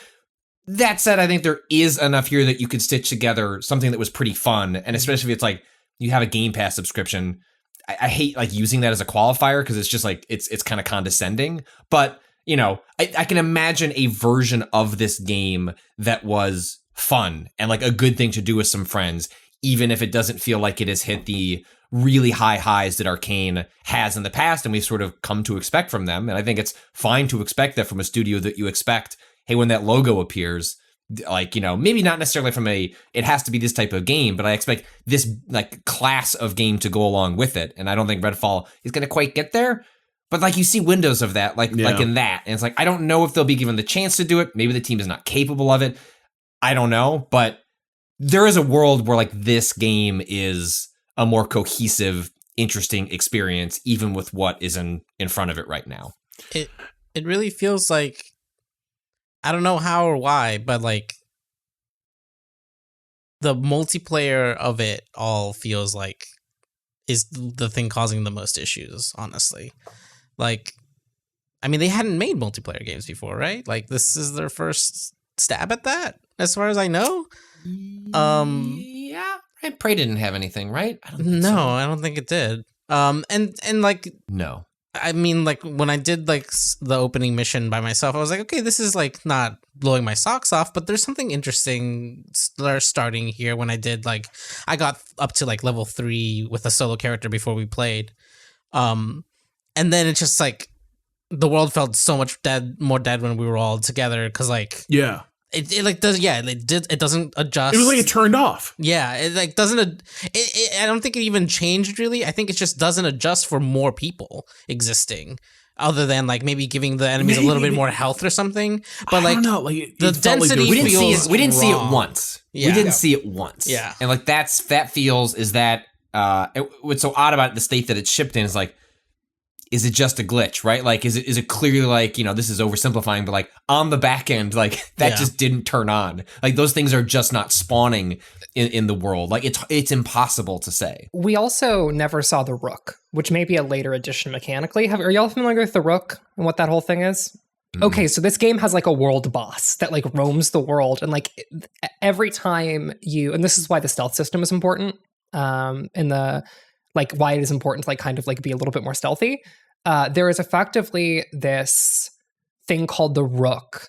That said, I think there is enough here that you could stitch together something that was pretty fun. And especially if it's like you have a Game Pass subscription, I hate like using that as a qualifier because it's just like it's kind of condescending. But, you know, I can imagine a version of this game that was fun and like a good thing to do with some friends, even if it doesn't feel like it has hit the really high highs that Arcane has in the past and we've sort of come to expect from them. And I think it's fine to expect that from a studio that you expect, hey, when that logo appears, like, you know, maybe not necessarily from it has to be this type of game, but I expect this like class of game to go along with it. And I don't think Redfall is going to quite get there. But like you see windows of that, like in that. And it's like, I don't know if they'll be given the chance to do it. Maybe the team is not capable of it. I don't know. But there is a world where like this game is a more cohesive, interesting experience, even with what is in front of it right now. It really feels like, I don't know how or why, but like the multiplayer of it all feels like is the thing causing the most issues, honestly. Like, I mean, they hadn't made multiplayer games before, right? Like, this is their first stab at that, as far as I know. Yeah, Prey didn't have anything, right? I don't think so. I don't think it did. And like, no. I mean, like, when I did like the opening mission by myself, I was like, okay, this is like not blowing my socks off, but there's something interesting starting here. When I did like, I got up to like level 3 with a solo character before we played, and then it's just like the world felt so much more dead when we were all together because like it like does it doesn't adjust. It was like it turned off. Yeah, it like doesn't. I don't think it even changed really. I think it just doesn't adjust for more people existing, other than like maybe giving the enemies a little bit more health or something. But like, I don't know, like the density we didn't feels we didn't see it wrong. once. Yeah. We didn't see it once. Yeah, and like that feels is that what's so odd about the state that it's shipped in is like, is it just a glitch, right? Like, is it clearly like, you know, this is oversimplifying, but like on the back end, like that just didn't turn on. Like those things are just not spawning in the world. Like it's impossible to say. We also never saw the Rook, which may be a later addition mechanically. Are y'all familiar with the Rook and what that whole thing is? Mm. Okay, so this game has like a world boss that like roams the world, and like every time and this is why the stealth system is important, and the like why it is important to like kind of like be a little bit more stealthy. There is effectively this thing called the Rook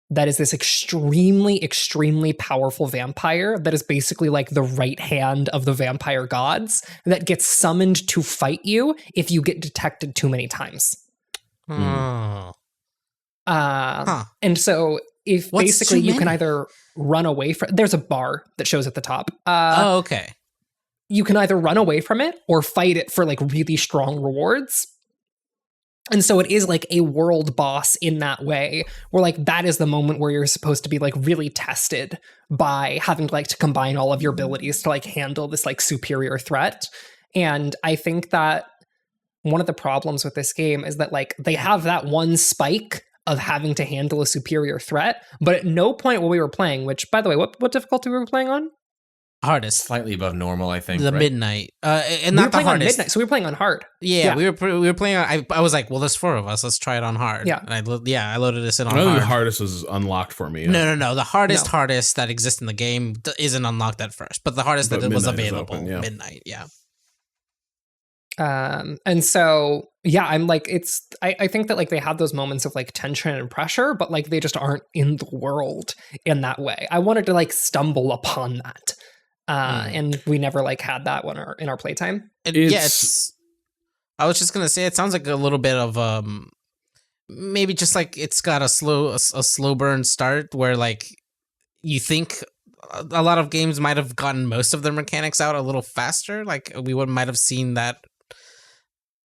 that is this extremely, extremely powerful vampire that is basically like the right hand of the vampire gods that gets summoned to fight you if you get detected too many times. Oh. And so if basically you can either run away from, there's a bar that shows at the top. Okay. You can either run away from it or fight it for like really strong rewards. And so it is like a world boss in that way, where like that is the moment where you're supposed to be like really tested by having to like to combine all of your abilities to like handle this like superior threat. And I think that one of the problems with this game is that like they have that one spike of having to handle a superior threat, but at no point while we were playing, which by the way, what difficulty were we playing on? Hardest, slightly above normal, I think. The right? midnight, and not the hardest. Midnight, so we were playing on hard. Yeah. we were playing on. I was like, well, there's 4 of us. Let's try it on hard. Yeah, and I loaded this in on I hard. think the hardest was unlocked for me. No. The hardest that exists in the game isn't unlocked at first, but the hardest that was available midnight. Yeah. And so I'm like, I think that like they have those moments of like tension and pressure, but like they just aren't in the world in that way. I wanted to like stumble upon that. And we never like had that one in our playtime. I was just gonna say it sounds like a little bit of maybe just like it's got a slow burn start where like you think a lot of games might have gotten most of their mechanics out a little faster. Like we might have seen that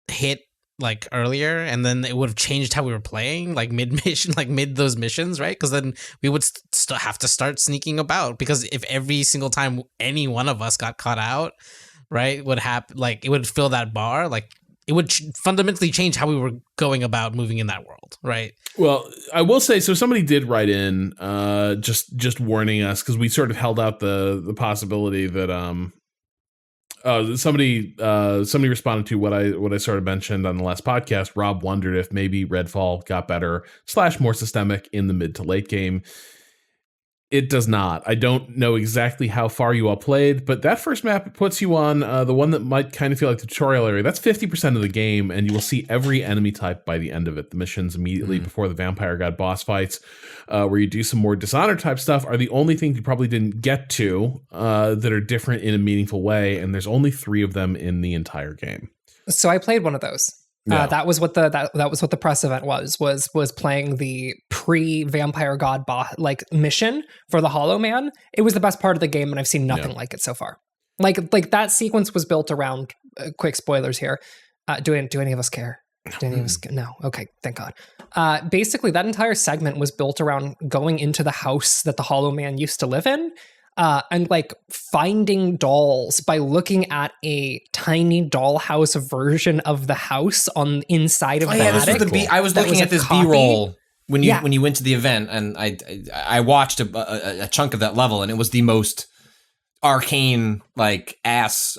hit like earlier, and then it would have changed how we were playing, like mid-mission, like mid those missions, right? Because then we would still have to start sneaking about, because if every single time any one of us got caught out, right, would happen, like it would fill that bar, like it would fundamentally change how we were going about moving in that world, right? Well, I will say, so somebody did write in just warning us, because we sort of held out the possibility that Somebody responded to what I sort of mentioned on the last podcast. Rob wondered if maybe Redfall got better / more systemic in the mid to late game. It does not. I don't know exactly how far you all played, but that first map puts you on the one that might kind of feel like the tutorial area. That's 50% of the game, and you will see every enemy type by the end of it. The missions immediately before the Vampire God boss fights, where you do some more Dishonored type stuff, are the only things you probably didn't get to that are different in a meaningful way, and there's only 3 of them in the entire game. So I played one of those. Yeah. That was what the press event was playing the pre-Vampire God mission for the Hollow Man. It was the best part of the game, and I've seen nothing like it so far. Like that sequence was built around quick spoilers here. Do any of us care? Do any of us? No. Okay, thank God. Basically, that entire segment was built around going into the house that the Hollow Man used to live in. And like finding dolls by looking at a tiny dollhouse version of the house on inside of the attic. This was I was looking at this B-roll when you went to the event, and I watched a chunk of that level, and it was the most arcane, like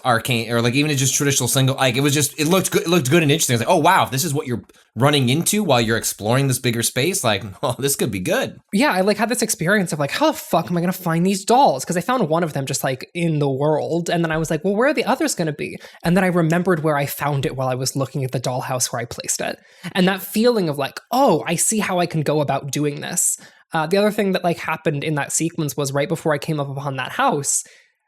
arcane, or like even just traditional single. Like it looked good. It looked good and interesting. I was like, oh wow, this is what you're running into while you're exploring this bigger space. Like, oh, this could be good. Yeah, I like had this experience of like, how the fuck am I gonna find these dolls? Because I found one of them just like in the world, and then I was like, well, where are the others gonna be? And then I remembered where I found it while I was looking at the dollhouse where I placed it, and that feeling of like, oh, I see how I can go about doing this. The other thing that like happened in that sequence was right before I came up upon that house,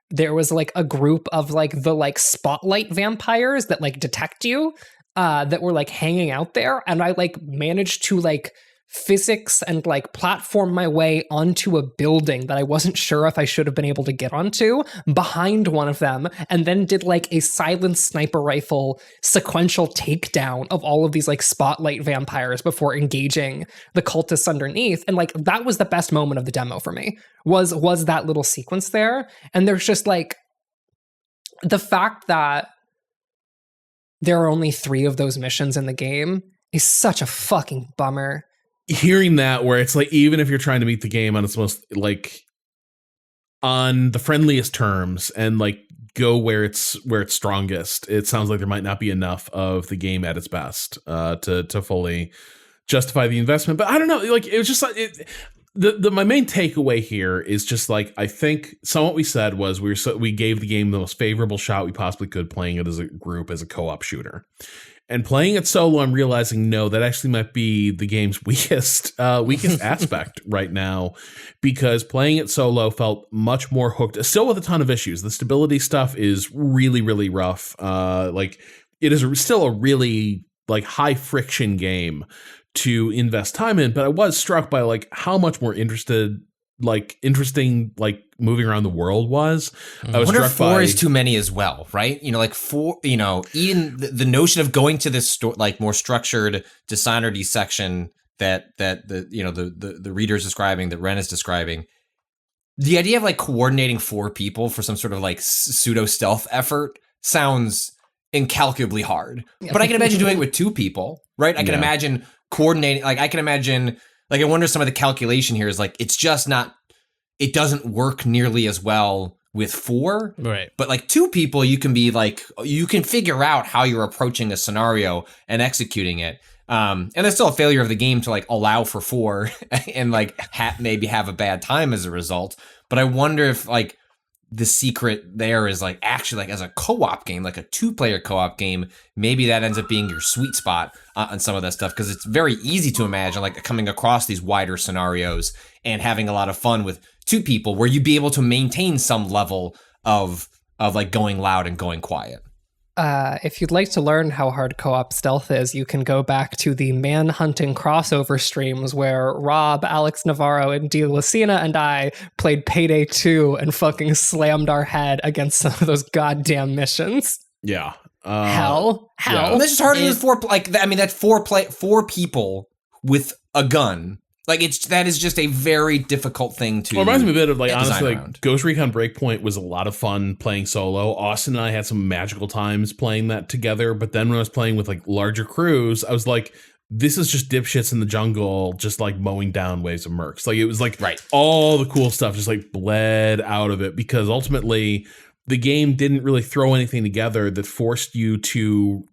there was like a group of like the like spotlight vampires that like detect you that were like hanging out there, and I like managed to like physics and like platform my way onto a building that I wasn't sure if I should have been able to get onto behind one of them, and then did like a silent sniper rifle sequential takedown of all of these like spotlight vampires before engaging the cultists underneath. And like that was the best moment of the demo for me, was that little sequence there. And there's just like the fact that there are only 3 of those missions in the game is such a fucking bummer. Hearing that, where it's like, even if you're trying to meet the game on its most like on the friendliest terms and like go where it's strongest, it sounds like there might not be enough of the game at its best to fully justify the investment. But I don't know, like it was just like my main takeaway here is just like, I think some of what we said was we gave the game the most favorable shot we possibly could playing it as a group, as a co-op shooter. And playing it solo, I'm realizing, no, that actually might be the game's weakest aspect right now, because playing it solo felt much more hooked, still with a ton of issues. The stability stuff is really, really rough. Like it is still a really like high friction game to invest time in, but I was struck by like how much more interesting like moving around the world was. I was struck 4 is too many as well, right? You know, like 4, you know, even the notion of going to this like more structured Dishonored-y section that the reader's describing, that Ren is describing, the idea of like coordinating 4 people for some sort of like pseudo stealth effort sounds incalculably hard. But I can imagine doing it with 2 people, right? I can imagine coordinating, like I can imagine, like I wonder some of the calculation here is like, it's just not, it doesn't work nearly as well with 4. Right. But like 2 people, you can be like, you can figure out how you're approaching a scenario and executing it. And it's still a failure of the game to like allow for 4 and like maybe have a bad time as a result. But I wonder if like the secret there is like actually like as a co-op game, like a 2-player co-op game, maybe that ends up being your sweet spot on some of that stuff, because it's very easy to imagine like coming across these wider scenarios and having a lot of fun with 2 people where you'd be able to maintain some level of like going loud and going quiet. If you'd like to learn how hard co-op stealth is, you can go back to the man-hunting crossover streams where Rob, Alex Navarro, and D. Lucina and I played Payday 2 and fucking slammed our head against some of those goddamn missions. Yeah. Hell. Yeah. Well, this is harder than 4. Like, I mean, that's 4 people with a gun. Like that is just a very difficult thing to. Well, it reminds me a bit of like, honestly, like around. Ghost Recon Breakpoint was a lot of fun playing solo. Austin and I had some magical times playing that together. But then when I was playing with like larger crews, I was like, this is just dipshits in the jungle, just like mowing down waves of mercs. Like it was like all the cool stuff just like bled out of it, because ultimately the game didn't really throw anything together that forced you to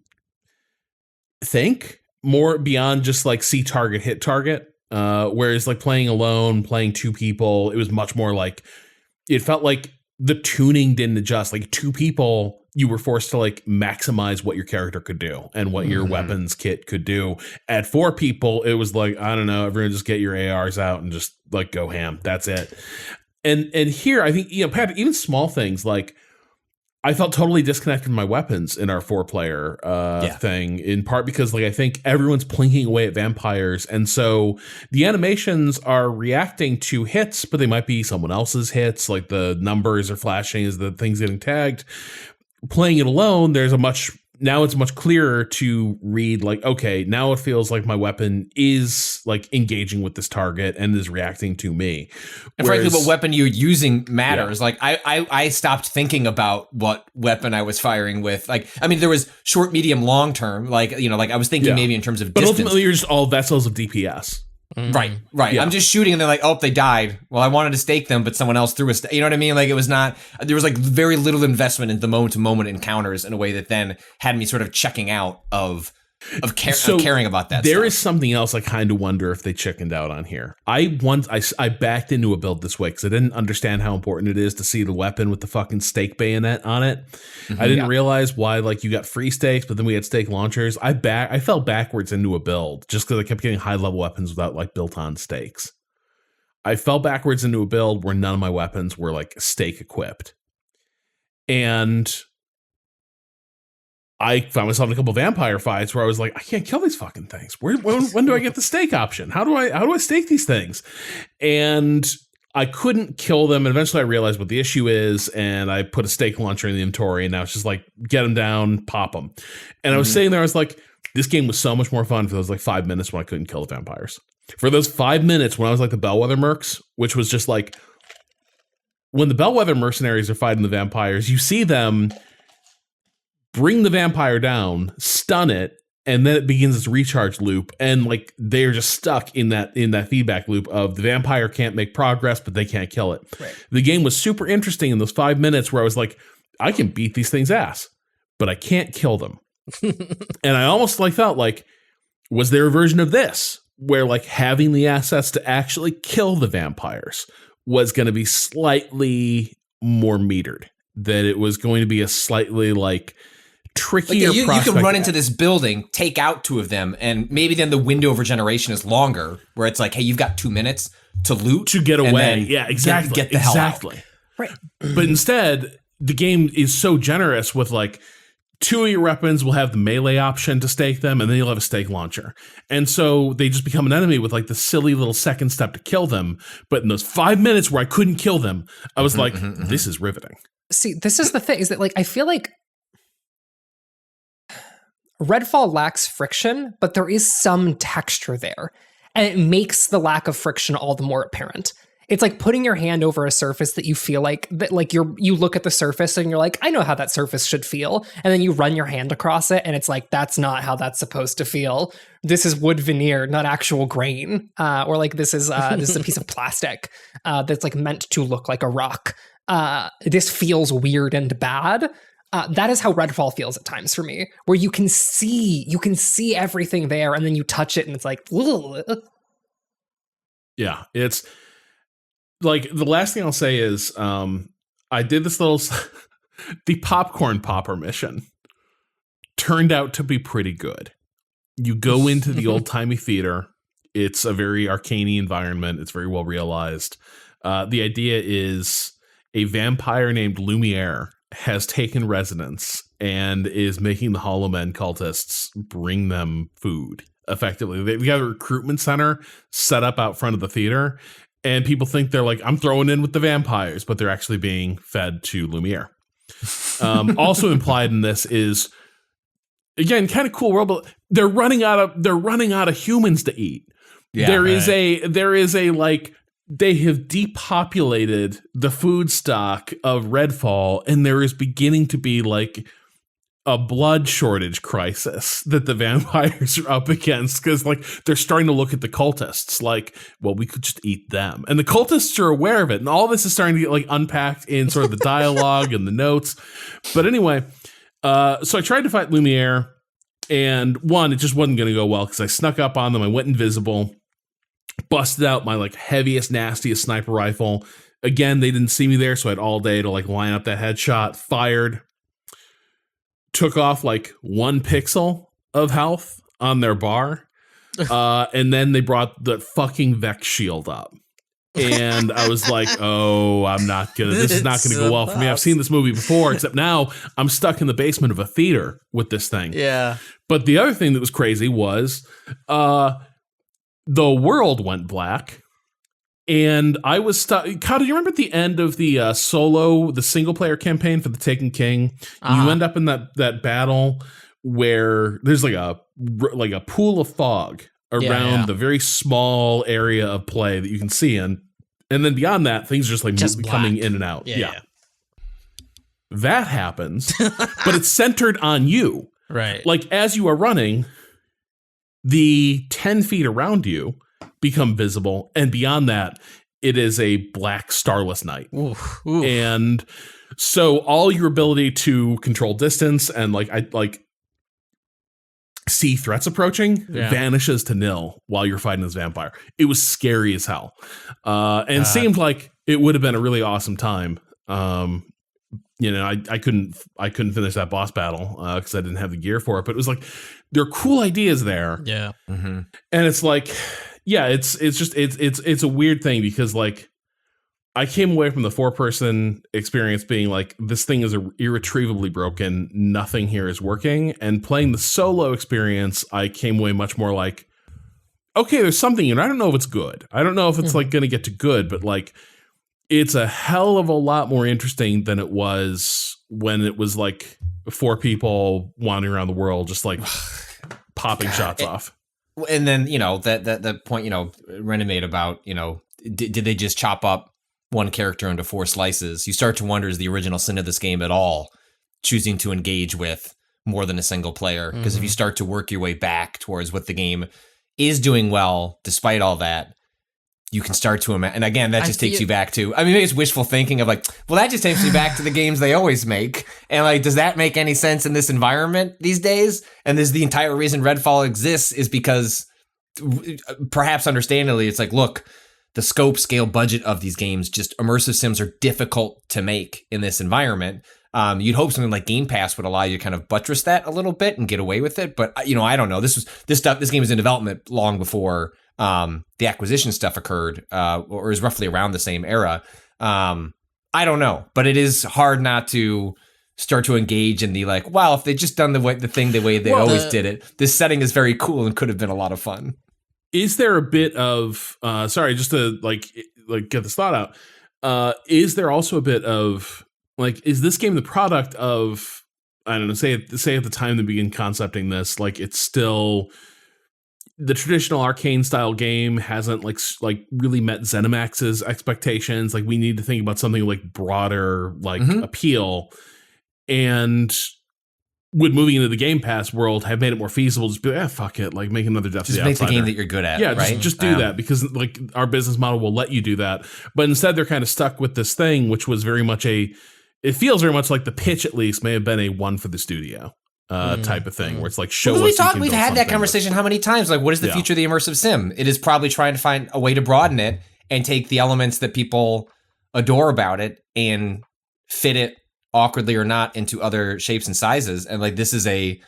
think more beyond just like see target, hit target. Whereas like playing alone, playing two people, it was much more like, it felt like the tuning didn't adjust. Like two people, you were forced to like maximize what your character could do and what your weapons kit could do. At four people, it was like, I don't know, everyone just get your ARs out and just like go ham. That's it. And here, I think, you know, Patrick, even small things like, I felt totally disconnected from my weapons in our 4-player thing, in part because like I think everyone's plinking away at vampires, and so the animations are reacting to hits, but they might be someone else's hits. Like the numbers are flashing as the thing's getting tagged. Playing it alone, it's much clearer to read, like, okay, now it feels like my weapon is like engaging with this target and is reacting to me. And frankly, what weapon you're using matters. Yeah. Like I stopped thinking about what weapon I was firing with. Like, I mean, there was short, medium, long term. Like, you know, like I was thinking maybe in terms of distance. But ultimately, you're just all vessels of DPS. Right. Yeah. I'm just shooting and they're like, oh, they died. Well, I wanted to stake them, but someone else threw a stake. You know what I mean? Like, it was not, there was like very little investment in the moment to moment encounters in a way that then had me sort of checking out of caring about that. There is something else I kind of wonder if they chickened out on here. I backed into a build this way because I didn't understand how important it is to see the weapon with the fucking stake bayonet on it. I didn't realize why, like, you got free stakes, but then we had stake launchers. I fell backwards into a build just because I kept getting high level weapons without like built on stakes. I fell backwards into a build where none of my weapons were like stake equipped, and I found myself in a couple of vampire fights where I was like, I can't kill these fucking things. When do I get the stake option? How do I stake these things? And I couldn't kill them. And eventually I realized what the issue is. And I put a stake launcher in the inventory. And now it's just like, get them down, pop them. And I was sitting there, I was like, this game was so much more fun for those like 5 minutes when I couldn't kill the vampires. For those 5 minutes when I was like the Bellwether Mercs, which was just like, when the Bellwether mercenaries are fighting the vampires, you see them bring the vampire down, stun it, and then it begins this recharge loop, and like they're just stuck in that feedback loop of the vampire can't make progress, but they can't kill it. Right. The game was super interesting in those 5 minutes where I was like, I can beat these things' ass, but I can't kill them. And I almost like felt like, was there a version of this where like having the assets to actually kill the vampires was going to be slightly more metered? That it was going to be a slightly like trickier you can run into this building, take out two of them, and maybe then the window of regeneration is longer, where it's like, hey, you've got 2 minutes to loot to get away. Yeah, exactly. Get the hell out. Right. But instead, the game is so generous with like 2 of your weapons will have the melee option to stake them, and then you'll have a stake launcher. And so they just become an enemy with like the silly little second step to kill them. But in those 5 minutes where I couldn't kill them, I was like, this is riveting. See, this is the thing, is that like I feel like Redfall lacks friction, but there is some texture there, and it makes the lack of friction all the more apparent. It's like putting your hand over a surface that you feel like that, like you look at the surface and you're like, I know how that surface should feel, and then you run your hand across it, and it's like, that's not how that's supposed to feel. This is wood veneer, not actual grain, or like this is a piece of plastic that's like meant to look like a rock. This feels weird and bad. That is how Redfall feels at times for me, where you can see everything there, and then you touch it, and it's like, ugh. Yeah, it's like the last thing I'll say is, I did this little the popcorn popper mission turned out to be pretty good. You go into the old timey theater. It's a very arcane environment. It's very well realized. The idea is a vampire named Lumiere has taken residence and is making the Hollow Men cultists bring them food. Effectively, they've got a recruitment center set up out front of the theater, and people think they're like, I'm throwing in with the vampires, but they're actually being fed to Lumiere. Also implied in this is, again, kind of cool world, but they're running out of humans to eat. Yeah, there is a like, they have depopulated the food stock of Redfall, and there is beginning to be like a blood shortage crisis that the vampires are up against, because like they're starting to look at the cultists like, well, we could just eat them, and the cultists are aware of it, and all this is starting to get like unpacked in sort of the dialogue and the notes. But anyway, so I tried to fight Lumiere, and one, it just wasn't going to go well because I snuck up on them. I went invisible, busted out my like heaviest, nastiest sniper rifle. Again, they didn't see me there, so I had all day to like line up that headshot, fired, took off like 1 pixel of health on their bar, and then they brought the fucking Vex shield up. And I was like, oh, this is not gonna go well for me. I've seen this movie before, except now I'm stuck in the basement of a theater with this thing. Yeah. But the other thing that was crazy was the world went black. And I was stuck. Kyle, do you remember at the end of the single player campaign for the Taken King? You end up in that battle where there's like a pool of fog around the very small area of play that you can see in, and then beyond that, things are just coming in and out. Yeah. That happens, but it's centered on you. Right. Like as you are running, the 10 feet around you become visible, and beyond that it is a black starless night. Oof. And so all your ability to control distance and see threats approaching vanishes to nil while you're fighting this vampire. It was scary as hell, and seemed like it would have been a really awesome time. I couldn't finish that boss battle because I didn't have the gear for it, but it was like there are cool ideas there. Yeah. Mm-hmm. And it's like, yeah, it's a weird thing because like I came away from the 4-person experience being like, this thing is irretrievably broken. Nothing here is working. And playing the solo experience, I came away much more like, okay, there's something in it. I don't know if it's good. I don't know if it's like going to get to good, but like it's a hell of a lot more interesting than it was when it was like 4 people wandering around the world, just like popping shots off. And then, that point, Renata made about, did they just chop up one character into 4 slices? You start to wonder, is the original sin of this game at all choosing to engage with more than a single player? Because if you start to work your way back towards what the game is doing well, despite all that, you can start to imagine. And again, that just takes you back to, maybe it's wishful thinking of like, well, that just takes me back to the games they always make. And like, does that make any sense in this environment these days? And this is the entire reason Redfall exists, is because perhaps understandably, it's like, look, the scope, scale, budget of these games, just immersive sims are difficult to make in this environment. You'd hope something like Game Pass would allow you to kind of buttress that a little bit and get away with it. But, I don't know. This game was in development long before the acquisition stuff occurred, or is roughly around the same era. I don't know, but it is hard not to start to engage in the like, wow, if they just done the way they always did it, this setting is very cool and could have been a lot of fun. Is there a bit of just to like get this thought out? Is there also a bit of like, is this game the product of, I don't know, say at the time they begin concepting this, like it's still the traditional arcane style game hasn't like really met ZeniMax's expectations. Like we need to think about something like broader, like appeal, and with moving into the Game Pass world have made it more feasible. Just be like, fuck it, like make another Death of the Just make Outsider. the game that you're good at. Yeah, right? just do that, because like our business model will let you do that. But instead they're kind of stuck with this thing, which was very much it feels very much like the pitch at least may have been a one for the studio type of thing, where it's like, show us. We've had that conversation how many times? Like, what is the future of the immersive sim? It is probably trying to find a way to broaden it and take the elements that people adore about it and fit it, awkwardly or not, into other shapes and sizes. And like, this is I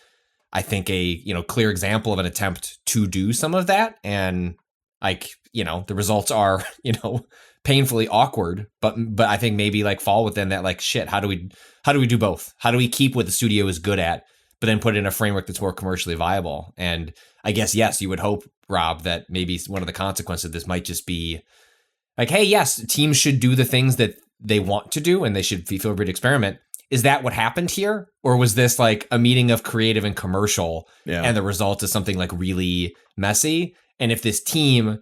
think a clear example of an attempt to do some of that. And like, the results are, painfully awkward, but I think maybe like fall within that, like, shit, how do we do both? How do we keep what the studio is good at, but then put it in a framework that's more commercially viable? And I guess, yes, you would hope, Rob, that maybe one of the consequences of this might just be like, hey, yes, teams should do the things that they want to do and they should feel free to experiment. Is that what happened here? Or was this like a meeting of creative and commercial and the result is something like really messy? And if this team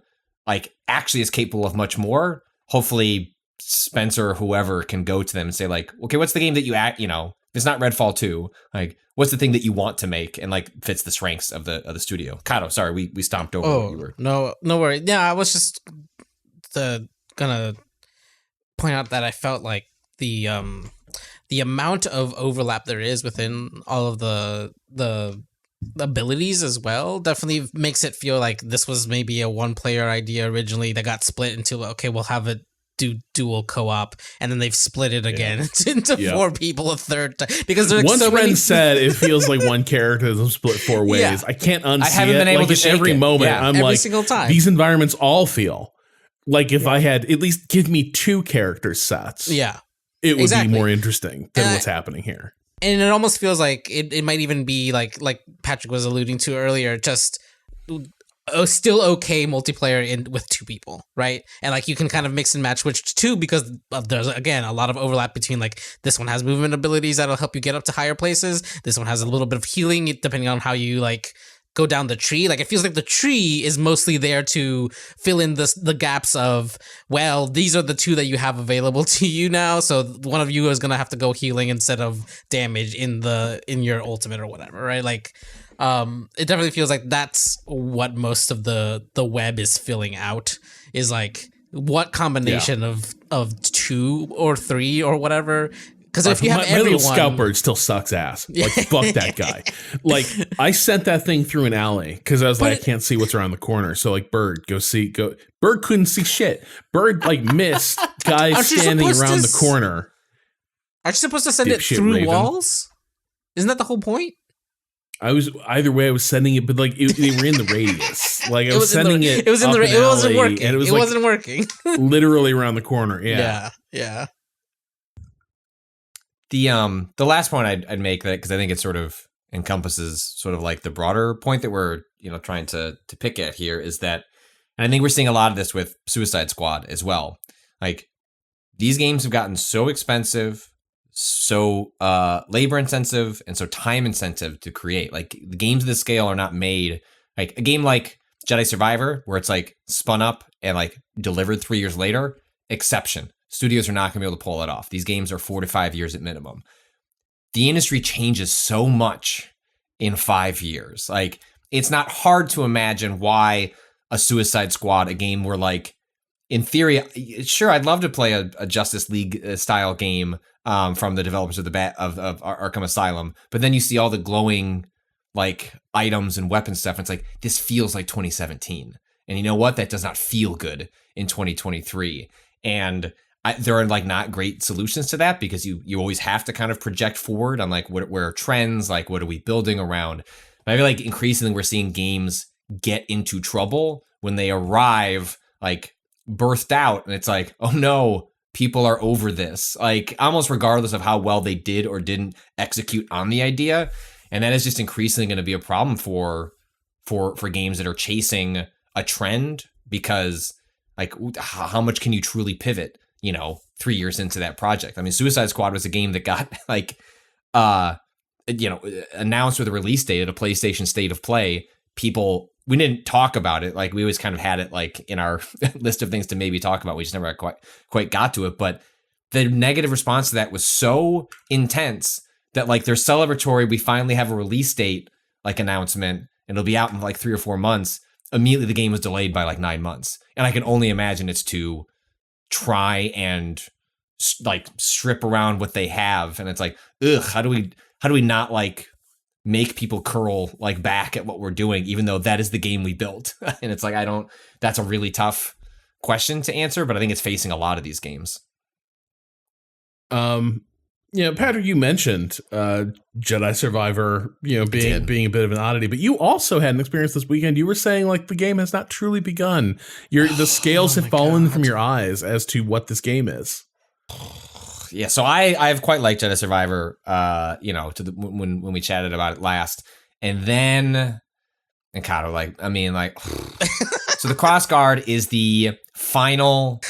like actually is capable of much more, hopefully Spencer or whoever can go to them and say like, okay, what's the game that that it's not Redfall 2. Like, what's the thing that you want to make and like fits the strengths of the studio? Kato, sorry, we stomped over what you were. No worry. Yeah, I was just gonna point out that I felt like the amount of overlap there is within all of the abilities as well definitely makes it feel like this was maybe a one player idea originally that got split into, okay, we'll have it do dual co-op, and then they've split it again into 4 people a third time, because there's once so Ren many said it feels like one character is split 4 ways. Yeah. I can't unsee I haven't it. been able Like to at shake every it. moment, Yeah. I'm every like, single time. these environments all feel like if I had at least give me 2 character sets, Yeah. it would Exactly. be more interesting than And what's happening here. And it almost feels like it might even be like Patrick was alluding to earlier, just still okay multiplayer with 2 people, right? And like you can kind of mix and match which 2, because there's again a lot of overlap between like this one has movement abilities that'll help you get up to higher places. This one has a little bit of healing depending on how you like go down the tree. Like it feels like the tree is mostly there to fill in the gaps of, well, these are the 2 that you have available to you now, so one of you is gonna have to go healing instead of damage in your ultimate or whatever, right? Like it definitely feels like that's what most of the web is filling out, is like what combination of 2 or 3 or whatever. Because if you have my little everyone, scout bird still sucks ass. Like fuck that guy. Like I sent that thing through an alley because I was like, I can't see what's around the corner. So like, Bird, go. Bird couldn't see shit. Bird like missed guys standing around the corner. Aren't you supposed to send it Dipshit through Raven. walls? Isn't that the whole point? I was either way. I was sending it, but like they were in the radius. Like I was sending it. It was in the. up an It wasn't alley, working. and it was wasn't working. literally around the corner. Yeah. Yeah. The last point I'd make, that because I think it sort of encompasses sort of like the broader point that we're trying to pick at here, is that, and I think we're seeing a lot of this with Suicide Squad as well. Like these games have gotten so expensive, so labor intensive, and so time intensive to create. Like the games of this scale are not made, like a game like Jedi Survivor, where it's like spun up and like delivered 3 years later. Exception. Studios are not going to be able to pull it off. These games are 4 to 5 years at minimum. The industry changes so much in 5 years. Like, it's not hard to imagine why a Suicide Squad, a game where, like, in theory, sure, I'd love to play a Justice League style game from the developers of of Arkham Asylum, but then you see all the glowing, like, items and weapon stuff, and it's like, this feels like 2017. And you know what? That does not feel good in 2023. And there are like not great solutions to that, because you always have to kind of project forward on like where are trends, like what are we building around. But I feel like increasingly we're seeing games get into trouble when they arrive like birthed out, and it's like, oh no, people are over this, like almost regardless of how well they did or didn't execute on the idea. And that is just increasingly going to be a problem for games that are chasing a trend, because like how much can you truly pivot 3 years into that project? I mean, Suicide Squad was a game that got like, announced with a release date at a PlayStation State of Play. We didn't talk about it. Like we always kind of had it like in our list of things to maybe talk about. We just never quite got to it. But the negative response to that was so intense that like their celebratory, we finally have a release date like announcement, and it'll be out in like 3 or 4 months. Immediately the game was delayed by like 9 months. And I can only imagine it's to try and like strip around what they have. And it's like, ugh, how do we not like make people curl like back at what we're doing, even though that is the game we built? And it's like, that's a really tough question to answer, but I think it's facing a lot of these games. Patrick, you mentioned Jedi Survivor, being a bit of an oddity, but you also had an experience this weekend. You were saying like the game has not truly begun. The scales have fallen from your eyes as to what this game is. Yeah, so I've quite liked Jedi Survivor, when we chatted about it last, and then Kato, so the crossguard is the final.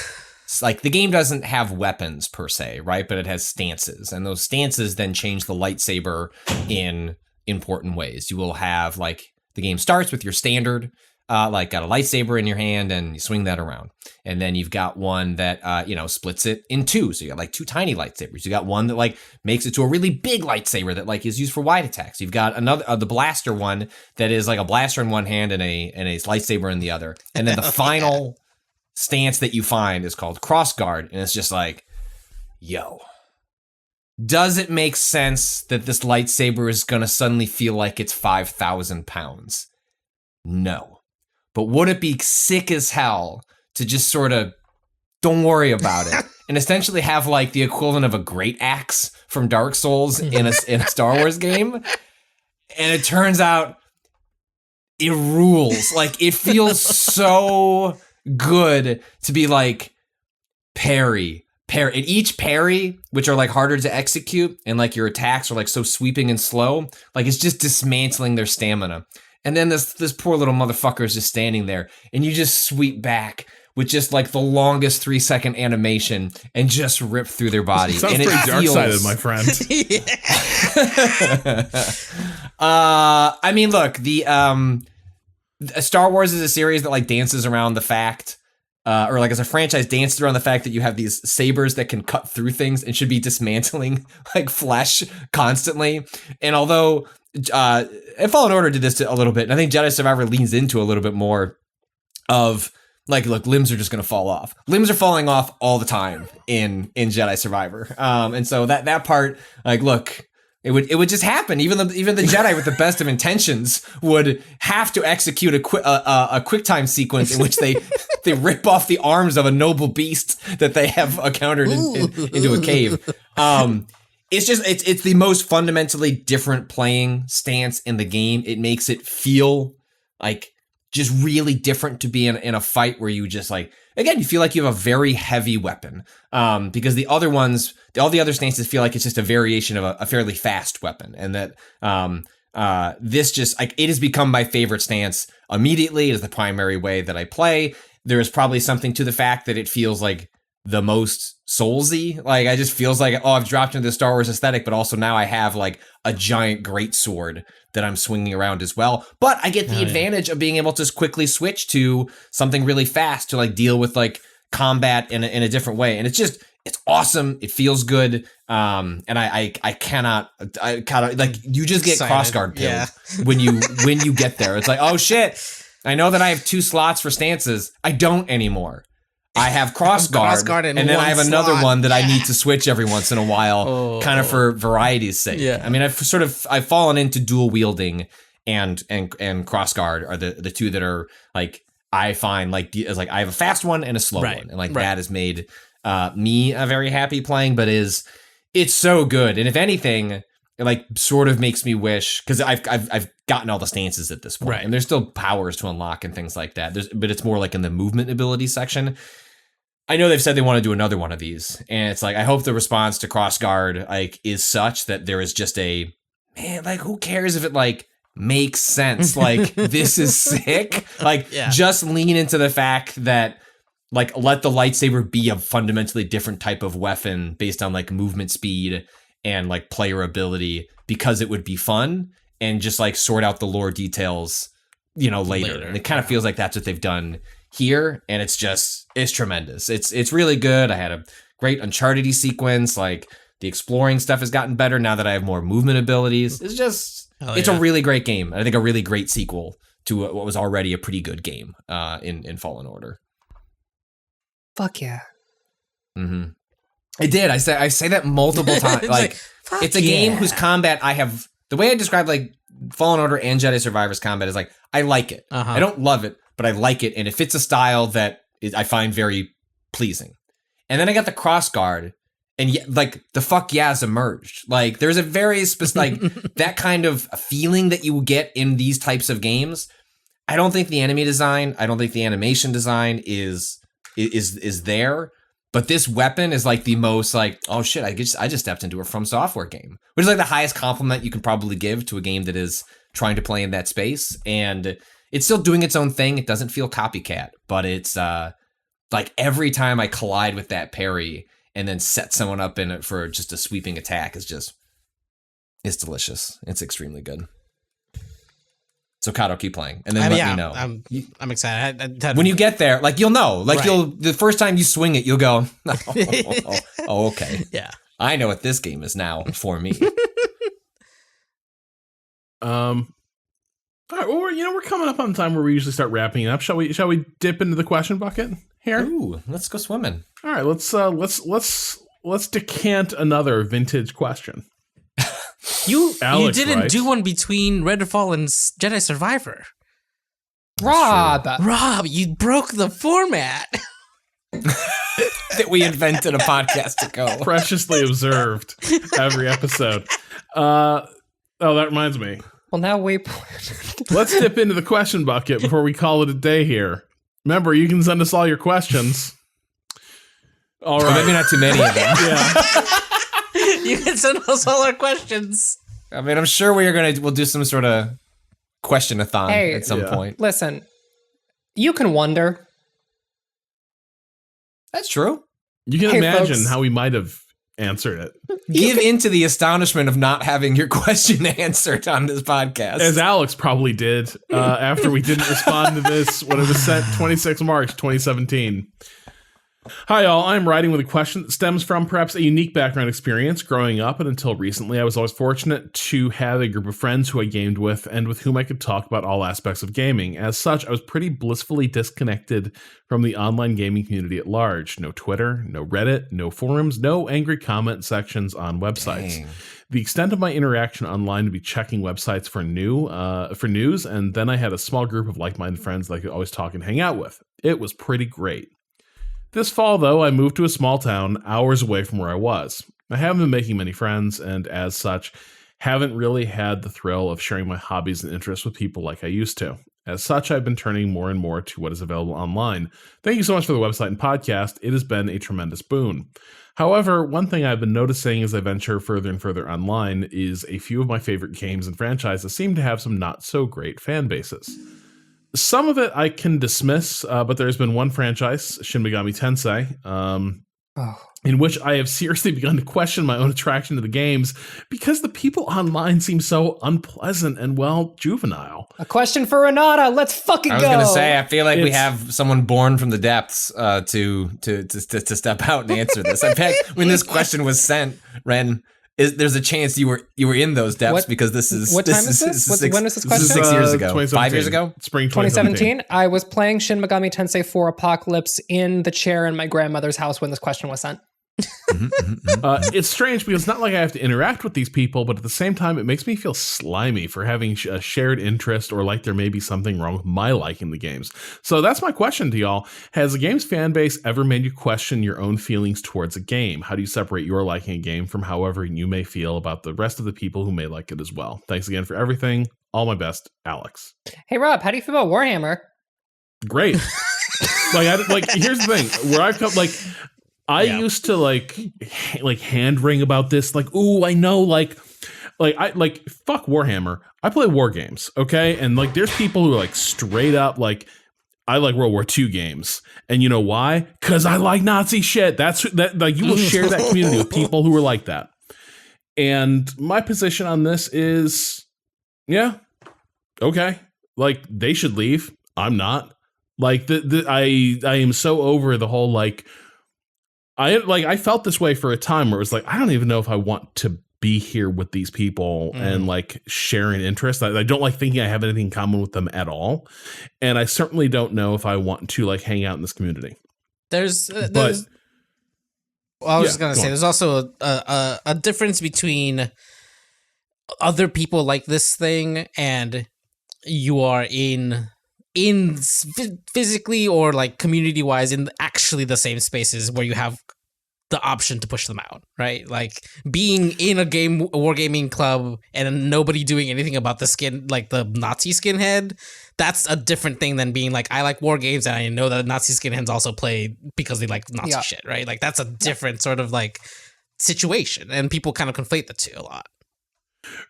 Like the game doesn't have weapons per se, right? But it has stances, and those stances then change the lightsaber in important ways. You will have like the game starts with your standard, like got a lightsaber in your hand and you swing that around. And then you've got one that, splits it in two. So you got like two tiny lightsabers. You got one that like makes it to a really big lightsaber that like is used for wide attacks. You've got another, the blaster one that is like a blaster in one hand and a lightsaber in the other. And then the final stance that you find is called crossguard. And it's just like, yo, does it make sense that this lightsaber is going to suddenly feel like it's 5,000 pounds? No. But would it be sick as hell to just sort of don't worry about it and essentially have like the equivalent of a great axe from Dark Souls in a Star Wars game? And it turns out it rules. Like, it feels so good to be like parry. And each parry, which are like harder to execute, and like your attacks are like so sweeping and slow, like it's just dismantling their stamina. And then this poor little motherfucker is just standing there, and you just sweep back with just like the longest 3-second animation and just rip through their body. Sounds and pretty dark-sided, my friend. I mean, look, the Star Wars is a series that like dances around the fact, or like as a franchise dances around the fact that you have these sabers that can cut through things and should be dismantling like flesh constantly. And although Fallen Order did this a little bit, and I think Jedi Survivor leans into a little bit more of like, look, limbs are just going to fall off. Limbs are falling off all the time in Jedi Survivor. And so that part, like, look, it would just happen. Even the Jedi with the best of intentions would have to execute a QuickTime sequence in which they rip off the arms of a noble beast that they have encountered into a cave. It's just it's the most fundamentally different playing stance in the game. It makes it feel like just really different to be in a fight where you just like, again, you feel like you have a very heavy weapon, because the other ones, all the other stances feel like it's just a variation of a fairly fast weapon. And that this just, like, it has become my favorite stance immediately. It is the primary way that I play. There is probably something to the fact that it feels like the most Soulsy. Like, I just feels like, oh, I've dropped into the Star Wars aesthetic, but also now I have like a giant greatsword that I'm swinging around as well. But I get the advantage of being able to just quickly switch to something really fast to like deal with like combat in a different way. And it's awesome. It feels good. And I cannot like, you just get crossguard pilled when you get there. It's like, oh shit, I know that I have 2 slots for stances. I don't anymore. I have crossguard and then I have another one that I need to switch every once in a while, kind of for variety's sake. Yeah. I mean, I've fallen into dual wielding and crossguard are the two that are like, I find like, as like I have a fast one and a slow one, and like that has made me a very happy playing. But it's so good, and if anything, it like sort of makes me wish, because I've gotten all the stances at this point, and there's still powers to unlock and things like that. But it's more like in the movement ability section. I know they've said they want to do another one of these, and it's like, I hope the response to crossguard like is such that there is just a, man, like, who cares if it like makes sense? Like, this is sick. Like, just lean into the fact that like, let the lightsaber be a fundamentally different type of weapon based on like movement speed and like player ability, because it would be fun, and just like sort out the lore details, later. And it kind of feels like that's what they've done here, and it's tremendous. It's really good. I had a great Uncharted-y sequence. Like, the exploring stuff has gotten better now that I have more movement abilities. It's just, it's a really great game. I think a really great sequel to what was already a pretty good game in Fallen Order. Fuck yeah. Mm-hmm. I did. I say that multiple times. Like, it's a game whose combat the way I describe like Fallen Order and Jedi Survivor's combat is like, I like it. I don't love it, but I like it, and it fits a style that I find very pleasing. And then I got the crossguard, and like the fuck yeahs emerged. Like, there's a very specific, like that kind of feeling that you get in these types of games. I don't think the enemy design, I don't think the animation design is there. But this weapon is like the most like, oh shit, I just stepped into a From Software game, which is like the highest compliment you can probably give to a game that is trying to play in that space. And it's still doing its own thing. It doesn't feel copycat, but it's like every time I collide with that parry and then set someone up in it for just a sweeping attack it's delicious. It's extremely good. So Kato, keep playing, and then let me know. I'm excited. When you get there, like you'll know, like Right. the first time you swing it, you'll go, oh, okay. Yeah. I know what this game is now for me. All right, well, we're coming up on the time where we usually start wrapping it up. Shall we dip into the question bucket here? Ooh, let's go swimming. All right, let's decant another vintage question. You Alex didn't writes, do one between Redfall and Jedi Survivor. Rob. Rob, you broke the format. That we invented a podcast ago. preciously observed every episode. Oh, that reminds me. Well, now Waypoint. Let's dip into the question bucket before we call it a day here. Remember, you can send us all your questions. All Or right. maybe not too many of them. Yeah. You can send us all our questions. I mean, I'm sure we'll do some sort of question-a-thon Hey, at some point. Listen, you can wonder. That's true. You can Hey, imagine folks. how we might have answered it. Give into the astonishment of not having your question answered on this podcast. As Alex probably did after we didn't respond to this when it was sent 26 March 2017. Hi, all. I'm writing with a question that stems from perhaps a unique background experience growing up, and until recently, I was always fortunate to have a group of friends who I gamed with and with whom I could talk about all aspects of gaming. As such, I was pretty blissfully disconnected from the online gaming community at large. No Twitter, no Reddit, no forums, no angry comment sections on websites. Dang. The extent of my interaction online would be checking websites for news, and then I had a small group of like-minded friends that I could always talk and hang out with. It was pretty great. This fall, though, I moved to a small town hours away from where I was. I haven't been making many friends, and as such, haven't really had the thrill of sharing my hobbies and interests with people like I used to. As such, I've been turning more and more to what is available online. Thank you so much for the website and podcast. It has been a tremendous boon. However, one thing I've been noticing as I venture further and further online is a few of my favorite games and franchises seem to have some not so great fan bases. Some of it I can dismiss, but there's been one franchise, Shin Megami Tensei, in which I have seriously begun to question my own attraction to the games because the people online seem so unpleasant and, well, juvenile. A question for Renata. Let's fucking go. I was gonna say, I feel like we It's- have someone born from the depths to step out and answer this. In fact, when this question was sent, Ren, there's a chance you were in those depths What- because this is what time is this? When was this This is question? 6 years ago, 2017. 5 years ago. Spring 2017. 2017, I was playing Shin Megami Tensei 4 Apocalypse in the chair in my grandmother's house when this question was sent. It's strange because it's not like I have to interact with these people, but at the same time, it makes me feel slimy for having a shared interest or like there may be something wrong with my liking the games. So that's my question to y'all. Has a game's fan base ever made you question your own feelings towards a game? How do you separate your liking a game from however you may feel about the rest of the people who may like it as well? Thanks again for everything. All my best, Alex. Hey Rob, how do you feel about Warhammer? Great. Here's the thing. Where I've come, I used to hand wring about this, ooh, I know, fuck Warhammer. I play war games, okay? And there's people who are straight up I like World War II games. And you know why? Because I like Nazi shit. You will share that community with people who are like that. And my position on this is, yeah, okay. They should leave. I'm not. I am so over the whole I felt this way for a time where it was I don't even know if I want to be here with these people and share an interest. I don't like thinking I have anything in common with them at all. And I certainly don't know if I want to hang out in this community. I was just gonna say, there's also a difference between other people like this thing and you are in physically or community wise in actually the same spaces where you have the option to push them out, right? Being in a wargaming club and nobody doing anything about the skin, the Nazi skinhead, that's a different thing than being I like war games and I know that Nazi skinheads also play because they like Nazi shit, right? That's a different sort of situation, and people kind of conflate the two a lot.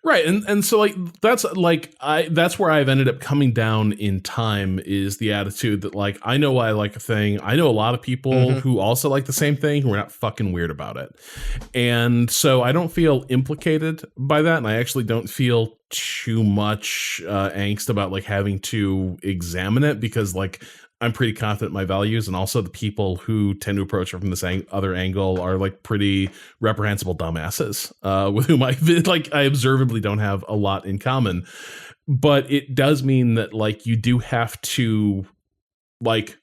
Right. And so like that's where I've ended up coming down in time, is the attitude that like, I know I like a thing. I know a lot of people who also like the same thing who are not fucking weird about it. And so I don't feel implicated by that. And I actually don't feel too much angst about like having to examine it, because like I'm pretty confident in my values, and also the people who tend to approach it from this other angle are like pretty reprehensible dumbasses with whom I observably don't have a lot in common. But it does mean that like you do have to like,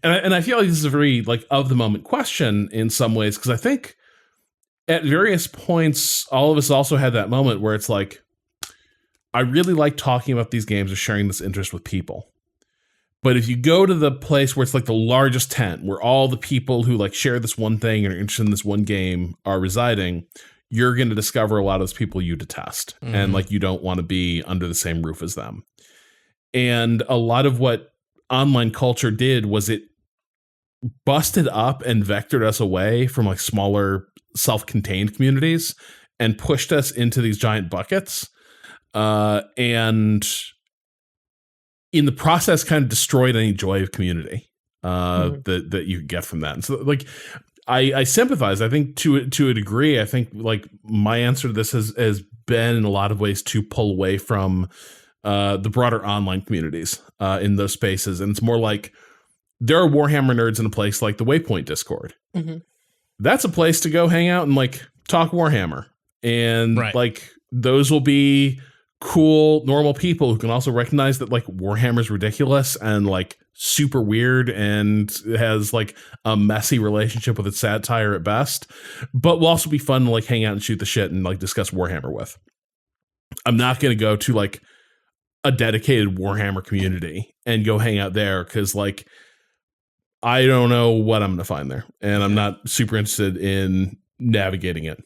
and I feel like this is a very like of the moment question in some ways, because I think at various points all of us also had that moment where it's like, I really like talking about these games or sharing this interest with people. But if you go to the place where it's like the largest tent, where all the people who like share this one thing and are interested in this one game are residing, you're going to discover a lot of those people you detest. And like, you don't want to be under the same roof as them. And a lot of what online culture did was it busted up and vectored us away from like smaller self-contained communities and pushed us into these giant buckets. And in the process kind of destroyed any joy of community that you get from that. And so like, I sympathize. I think to a degree, I think like my answer to this has been in a lot of ways to pull away from the broader online communities in those spaces. And it's more like, there are Warhammer nerds in a place like the Waypoint Discord. That's a place to go hang out and like talk Warhammer. And like, those will be cool, normal people who can also recognize that like Warhammer's ridiculous and like super weird and has like a messy relationship with its satire at best, but will also be fun to like hang out and shoot the shit and like discuss Warhammer with. I'm not going to go to like a dedicated Warhammer community and go hang out there, because like, I don't know what I'm going to find there, and I'm not super interested in navigating it.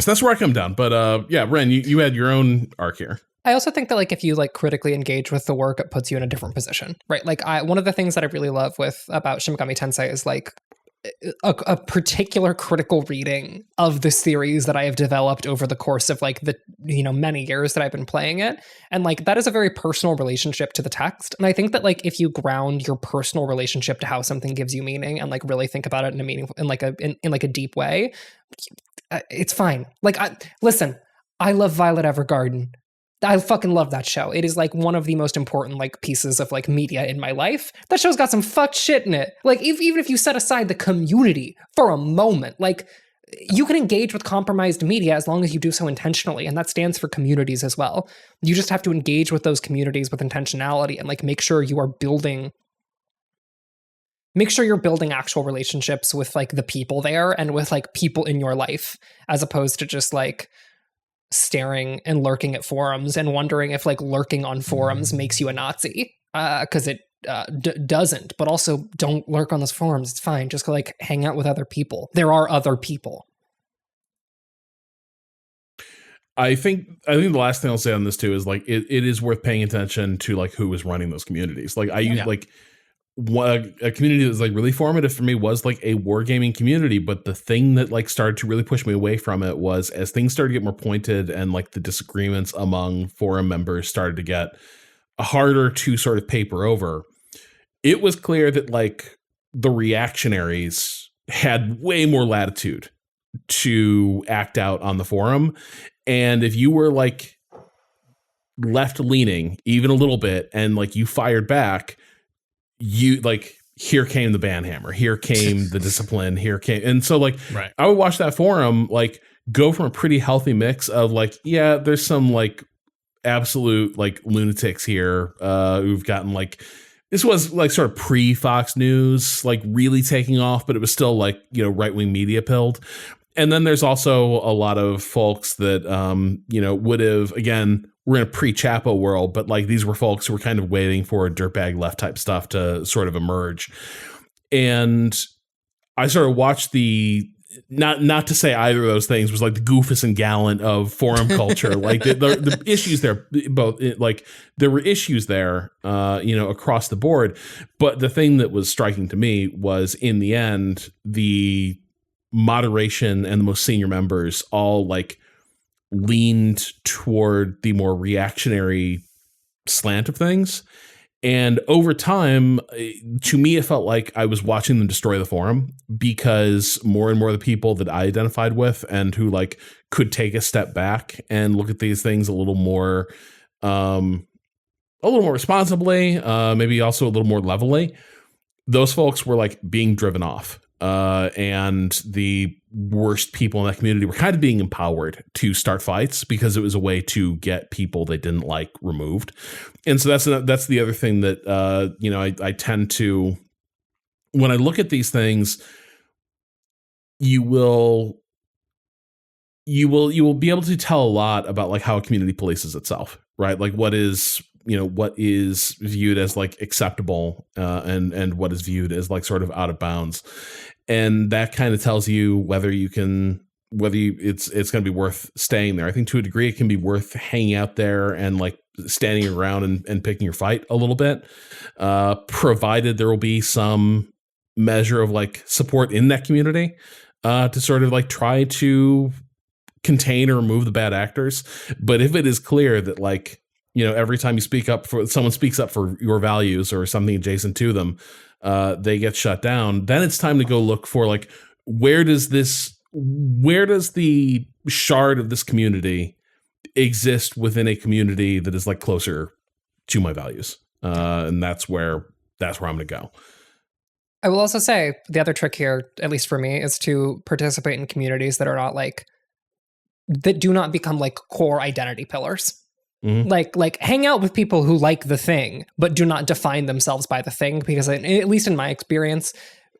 So that's where I come down. But yeah, Ren, you had your own arc here. I also think that like if you like critically engage with the work, it puts you in a different position, right? Like one of the things that I really love about Shin Megami Tensei is like a particular critical reading of the series that I have developed over the course of like the many years that I've been playing it, and like that is a very personal relationship to the text. And I think that like if you ground your personal relationship to how something gives you meaning and like really think about it in a meaningful in like a deep way, it's fine. Like listen, I love Violet Evergarden. I fucking love that show. It is like one of the most important like pieces of like media in my life. That show's got some fucked shit in it. Like even if you set aside the community for a moment, like you can engage with compromised media as long as you do so intentionally. And that stands for communities as well. You just have to engage with those communities with intentionality and like make sure you're building actual relationships with like the people there and with like people in your life, as opposed to just like staring and lurking at forums and wondering if like lurking on forums makes you a Nazi, because it doesn't. But also, don't lurk on those forums. It's fine. Just like hang out with other people. There are other people. I think the last thing I'll say on this too is like it is worth paying attention to like who is running those communities. Like I use like a community that's like really formative for me was like a wargaming community, but the thing that like started to really push me away from it was as things started to get more pointed and like the disagreements among forum members started to get harder to sort of paper over, it was clear that like the reactionaries had way more latitude to act out on the forum. And if you were like left leaning even a little bit and like you fired back, you like, here came the banhammer, here came the discipline, here came. And so like, I would watch that forum, like go from a pretty healthy mix of like, yeah, there's some like absolute like lunatics here who've gotten like, this was like sort of pre-Fox News, like really taking off, but it was still like, right-wing media pilled. And then there's also a lot of folks that, would have, again, we're in a pre-Chapo world, but like these were folks who were kind of waiting for dirtbag left type stuff to sort of emerge. And I sort of watched not to say either of those things was like the goofus and gallant of forum culture. Like the issues there, both like there were issues there, across the board. But the thing that was striking to me was in the end, the moderation and the most senior members all like leaned toward the more reactionary slant of things. And over time, to me, it felt like I was watching them destroy the forum, because more and more of the people that I identified with and who like could take a step back and look at these things a little more responsibly, maybe also a little more levelly, those folks were like being driven off. And the worst people in that community were kind of being empowered to start fights because it was a way to get people they didn't like removed. And so that's the other thing that, I tend to, when I look at these things, you will be able to tell a lot about like how a community polices itself, right? Like what is viewed as like acceptable, and what is viewed as like sort of out of bounds. And that kind of tells you whether it's going to be worth staying there. I think to a degree it can be worth hanging out there and like standing around and picking your fight a little bit, provided there will be some measure of like support in that community, to sort of like try to contain or remove the bad actors. But if it is clear that like, every time someone speaks up for your values or something adjacent to them, they get shut down, then it's time to go look for like, where does the shard of this community exist within a community that is like closer to my values? And that's where I'm going to go. I will also say the other trick here, at least for me, is to participate in communities that are not like, that do not become like core identity pillars. Mm-hmm. Like hang out with people who like the thing, but do not define themselves by the thing. Because at least in my experience,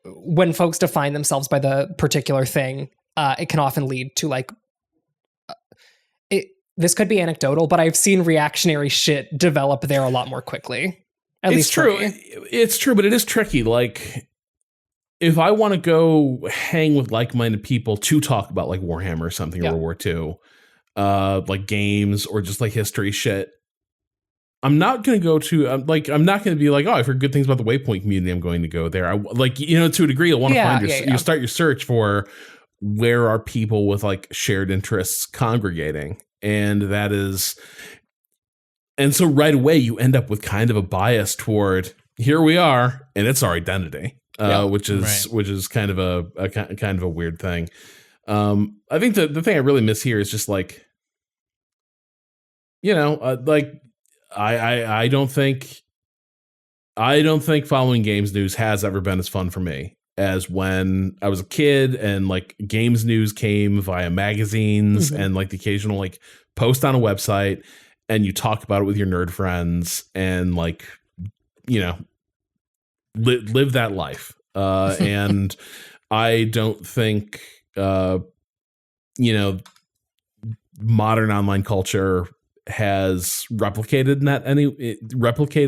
when folks define themselves by the particular thing, it can often lead to like, this could be anecdotal, but I've seen reactionary shit develop there a lot more quickly. It's true. It's true, but it is tricky. Like, if I want to go hang with like-minded people to talk about like Warhammer or something, or World War II, like games or just like history shit, I'm not going to go to I'm not going to be like, oh, I've heard good things about the Waypoint community, I'm going to go there. To a degree, you'll want to find you start your search for where are people with like shared interests congregating, and so right away you end up with kind of a bias toward here we are and it's our identity, which is kind of a weird thing. I think the thing I really miss here is just like, I don't think following games news has ever been as fun for me as when I was a kid and like games news came via magazines, mm-hmm. and like the occasional like post on a website, and you talk about it with your nerd friends and like, live that life. And I don't think, modern online culture has replicated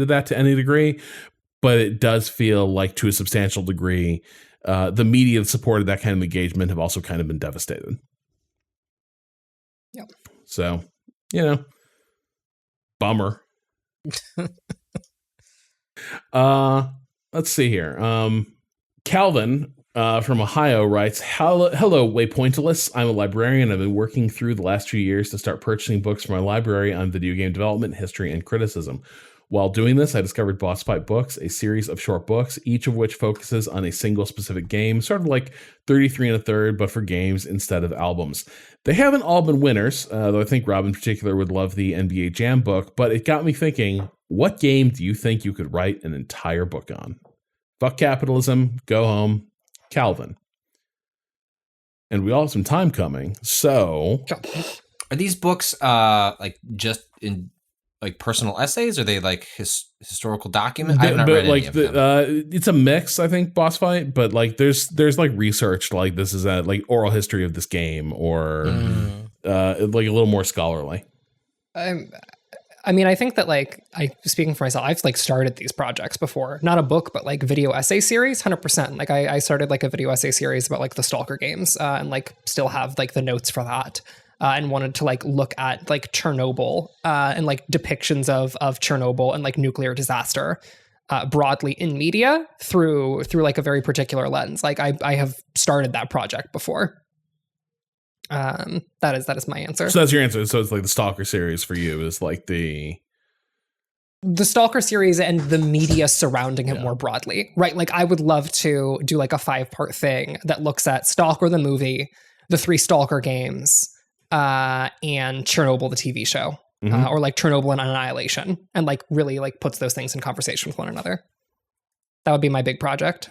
that to any degree, but it does feel like to a substantial degree, the media that supported that kind of engagement have also kind of been devastated. Yep. So, bummer. Let's see here. Calvin from Ohio writes, hello, Waypointalists. I'm a librarian. I've been working through the last few years to start purchasing books for my library on video game development, history, and criticism. While doing this, I discovered Boss Fight Books, a series of short books, each of which focuses on a single specific game, sort of like 33 1/3, but for games instead of albums. They haven't all been winners, though I think Rob in particular would love the NBA Jam book, but it got me thinking, what game do you think you could write an entire book on? Fuck capitalism, go home, Calvin. And we all have some time coming, so... Are these books like just in like personal essays? Or are they like historical documents? I have not read any of them. It's a mix, I think, Boss Fight, but like there's like research, like this is a like oral history of this game, or like a little more scholarly. I mean, I think that like speaking for myself, I've like started these projects before, not a book, but like video essay series, 100%. Like I started like a video essay series about like the Stalker games, and like still have like the notes for that. And wanted to like look at like Chernobyl and like depictions of Chernobyl and like nuclear disaster broadly in media through like a very particular lens. Like I have started that project before. That is my answer. So that's your answer. So it's like the Stalker series for you is like the Stalker series and the media surrounding it more broadly, right? Like I would love to do like a 5-part thing that looks at Stalker the movie, the 3 Stalker games, and Chernobyl the TV show, or like Chernobyl and Annihilation, and like really like puts those things in conversation with one another. That would be my big project.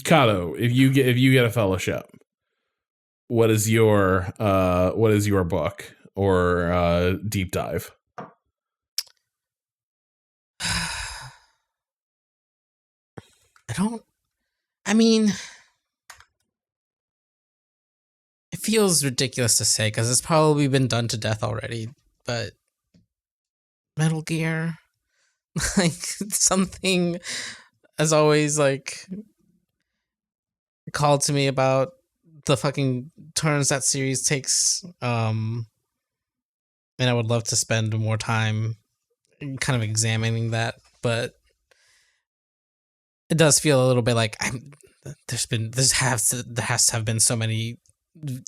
Kato, if you get a fellowship, what is your book or deep dive? I mean, it feels ridiculous to say because it's probably been done to death already, but Metal Gear, like something has always like called to me about the fucking turns that series takes. And I would love to spend more time kind of examining that, but it does feel a little bit like there has to have been so many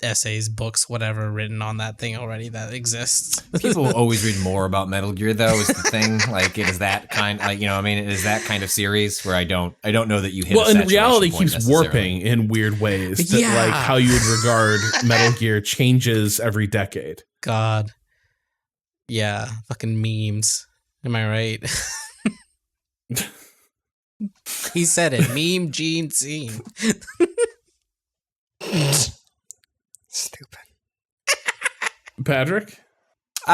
essays, books, whatever written on that thing already that exists. People always read more about Metal Gear though, is the thing. Like it is that kind, like, you know, I mean, it is that kind of series where I don't know that you hit. Well, a and reality keeps necessarily warping in weird ways. That, like how you would regard Metal Gear changes every decade. God, yeah, fucking memes. Am I right? He said it. Meme gene scene. Stupid. Patrick? It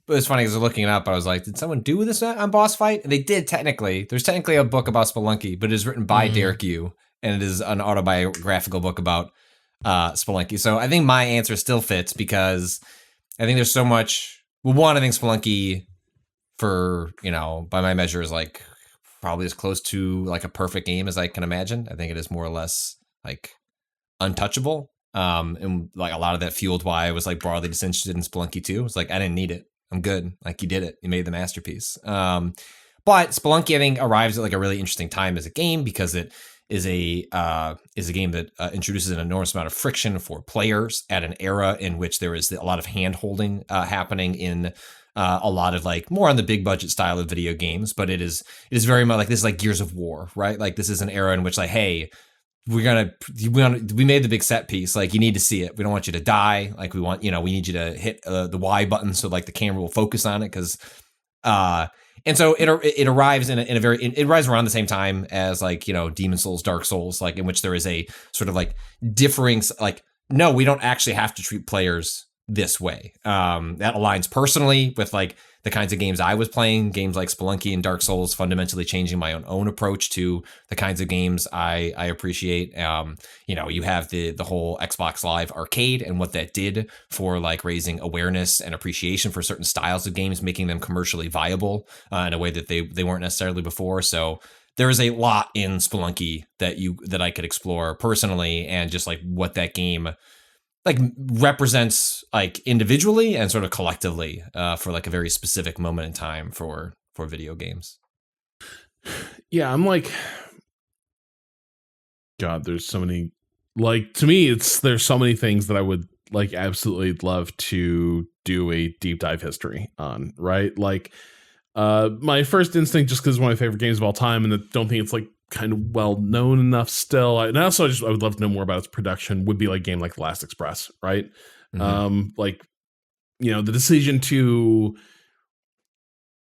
was funny because I was looking it up. I was like, did someone do this on Boss Fight? And they did technically. There's technically a book about Spelunky, but it is written by Derek Yu, and it is an autobiographical book about Spelunky. So I think my answer still fits because I think there's so much. Well, one, I think Spelunky, for, you know, by my measure, is like probably as close to like a perfect game as I can imagine. I think it is more or less like untouchable. And like a lot of that fueled why I was like broadly disinterested in Spelunky 2. It's like I didn't need it. I'm good. Like you did it. You made the masterpiece. But Spelunky, I think, arrives at like a really interesting time as a game because it is a game that introduces an enormous amount of friction for players at an era in which there is a lot of hand holding happening in a lot of like more on the big budget style of video games. But it is very much like this is like Gears of War, right? Like this is an era in which like, hey, we made the big set piece. Like you need to see it. We don't want you to die. Like we need you to hit the Y button so like the camera will focus on it. Cause, and so it arrives it arrives around the same time as like, you know, Demon Souls, Dark Souls, like in which there is a sort of like differing, like, no, we don't actually have to treat players this way. That aligns personally with like the kinds of games I was playing, games like Spelunky and Dark Souls, fundamentally changing my own approach to the kinds of games I appreciate. You know, you have the whole Xbox Live Arcade and what that did for like raising awareness and appreciation for certain styles of games, making them commercially viable in a way that they weren't necessarily before. So there is a lot in Spelunky that I could explore personally, and just like what that game like represents like individually and sort of collectively for like a very specific moment in time for video games. Yeah, I'm like, God, there's so many, like, to me, there's so many things that I would like absolutely love to do a deep dive history on, right? Like, my first instinct, just because it's one of my favorite games of all time, and I don't think it's like kind of well known enough still. And also I would love to know more about its production, would be like a game like The Last Express, right? Like, you know, the decision to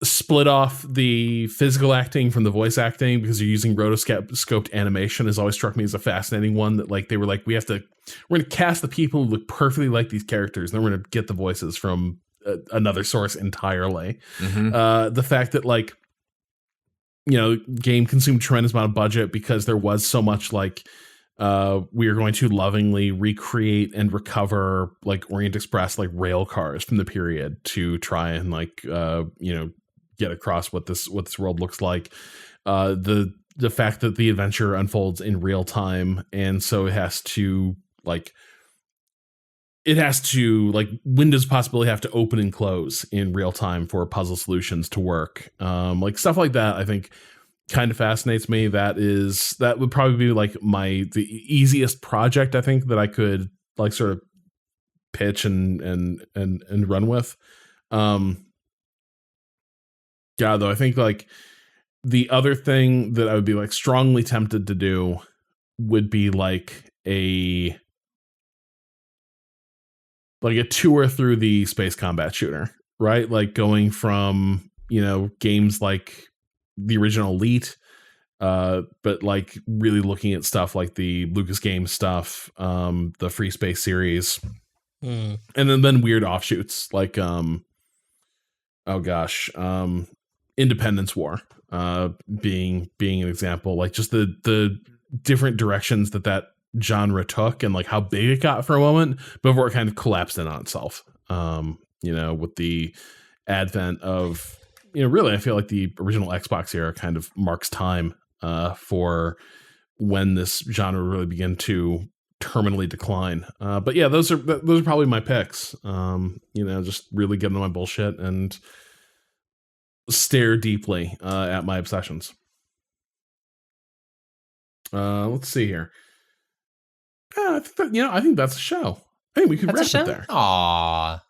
split off the physical acting from the voice acting because you're using rotoscoped animation has always struck me as a fascinating one. That like they were like, we're going to cast the people who look perfectly like these characters, and then we're going to get the voices from another source entirely. The fact that like, you know, game consumed a tremendous amount of budget because there was so much like we are going to lovingly recreate and recover like Orient Express like rail cars from the period to try and like you know, get across what this world looks like. The fact that the adventure unfolds in real time, and so it has to windows possibly have to open and close in real time for puzzle solutions to work. Like stuff like that, I think kind of fascinates me. That would probably be like the easiest project I think that I could like sort of pitch and run with. Yeah, though I think like the other thing that I would be like strongly tempted to do would be like a tour through the space combat shooter, right? Like going from, games like the original Elite, but like really looking at stuff like the Lucas Games stuff, the Free Space series, and then weird offshoots like, Independence War, being an example, like just the different directions that genre took and like how big it got for a moment before it kind of collapsed in on itself. With the advent of, really, I feel like the original Xbox era kind of marks time for when this genre really began to terminally decline. But yeah, those are probably my picks. Just really get into my bullshit and stare deeply at my obsessions. Let's see here. I think that's a show. Hey, we could wrap it there. Aw.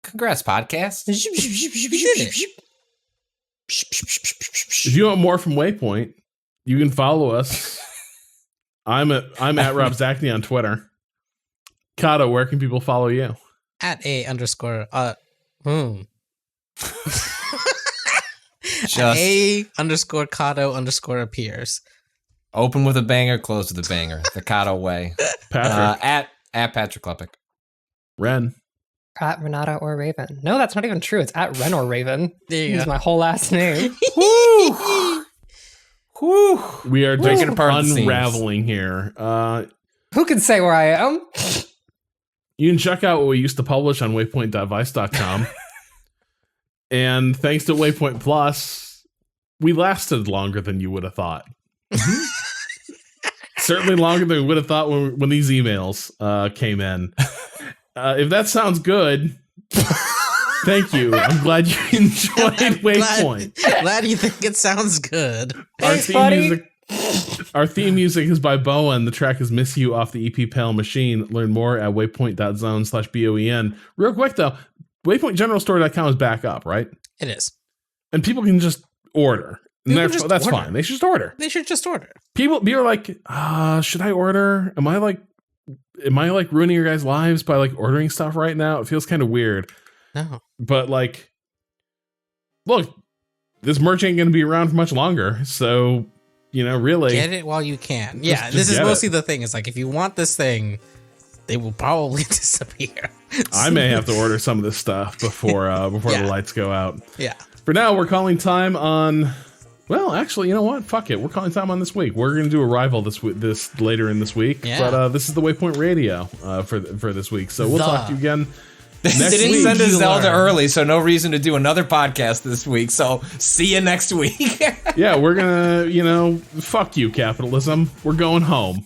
Congrats, podcast. If you want more from Waypoint, you can follow us. I'm at Rob Zachney on Twitter. Kato, where can people follow you? At @A_. Just @A_Kato_ appears. open with a banger, close with a banger. The Kato way. Patrick. At Patrick Klepek. Ren. At Renata or Raven. No, that's not even true. It's at Ren or Raven. There you Use go. my whole last name. Woo! Woo! We are Breaking just apart the seams. unraveling here. Who can say where I am? You can check out what we used to publish on waypoint.vice.com. And thanks to Waypoint Plus, we lasted longer than you would have thought. Certainly longer than we would have thought when these emails came in. If that sounds good, thank you. I'm glad you enjoyed Waypoint. Glad you think it sounds good. Thanks, buddy. Our theme music is by Boa, and the track is Miss You off the EP Pale Machine. Learn more at waypoint.zone/BOEN. Real quick, though, waypointgeneralstore.com is back up, right? It is. And people can just order. And People that's just that's order. fine. They should just order. They should just order. People are like, should I order? Am I like ruining your guys' lives by like ordering stuff right now? It feels kind of weird. No. But like, look, this merch ain't going to be around for much longer. So, really. Get it while you can. Yeah, Just this is get mostly the thing. It's like, if you want this thing, they will probably disappear. I may have to order some of this stuff before Yeah. the lights go out. Yeah. For now, we're calling time on. Well, actually, you know what? Fuck it. We're calling time on this week. We're going to do a rival this later in this week. Yeah. But this is the Waypoint Radio for this week. So we'll talk to you again They next didn't week. send us you Zelda learn. early, so no reason to do another podcast this week. So see you next week. Yeah, we're going to, fuck you, capitalism. We're going home.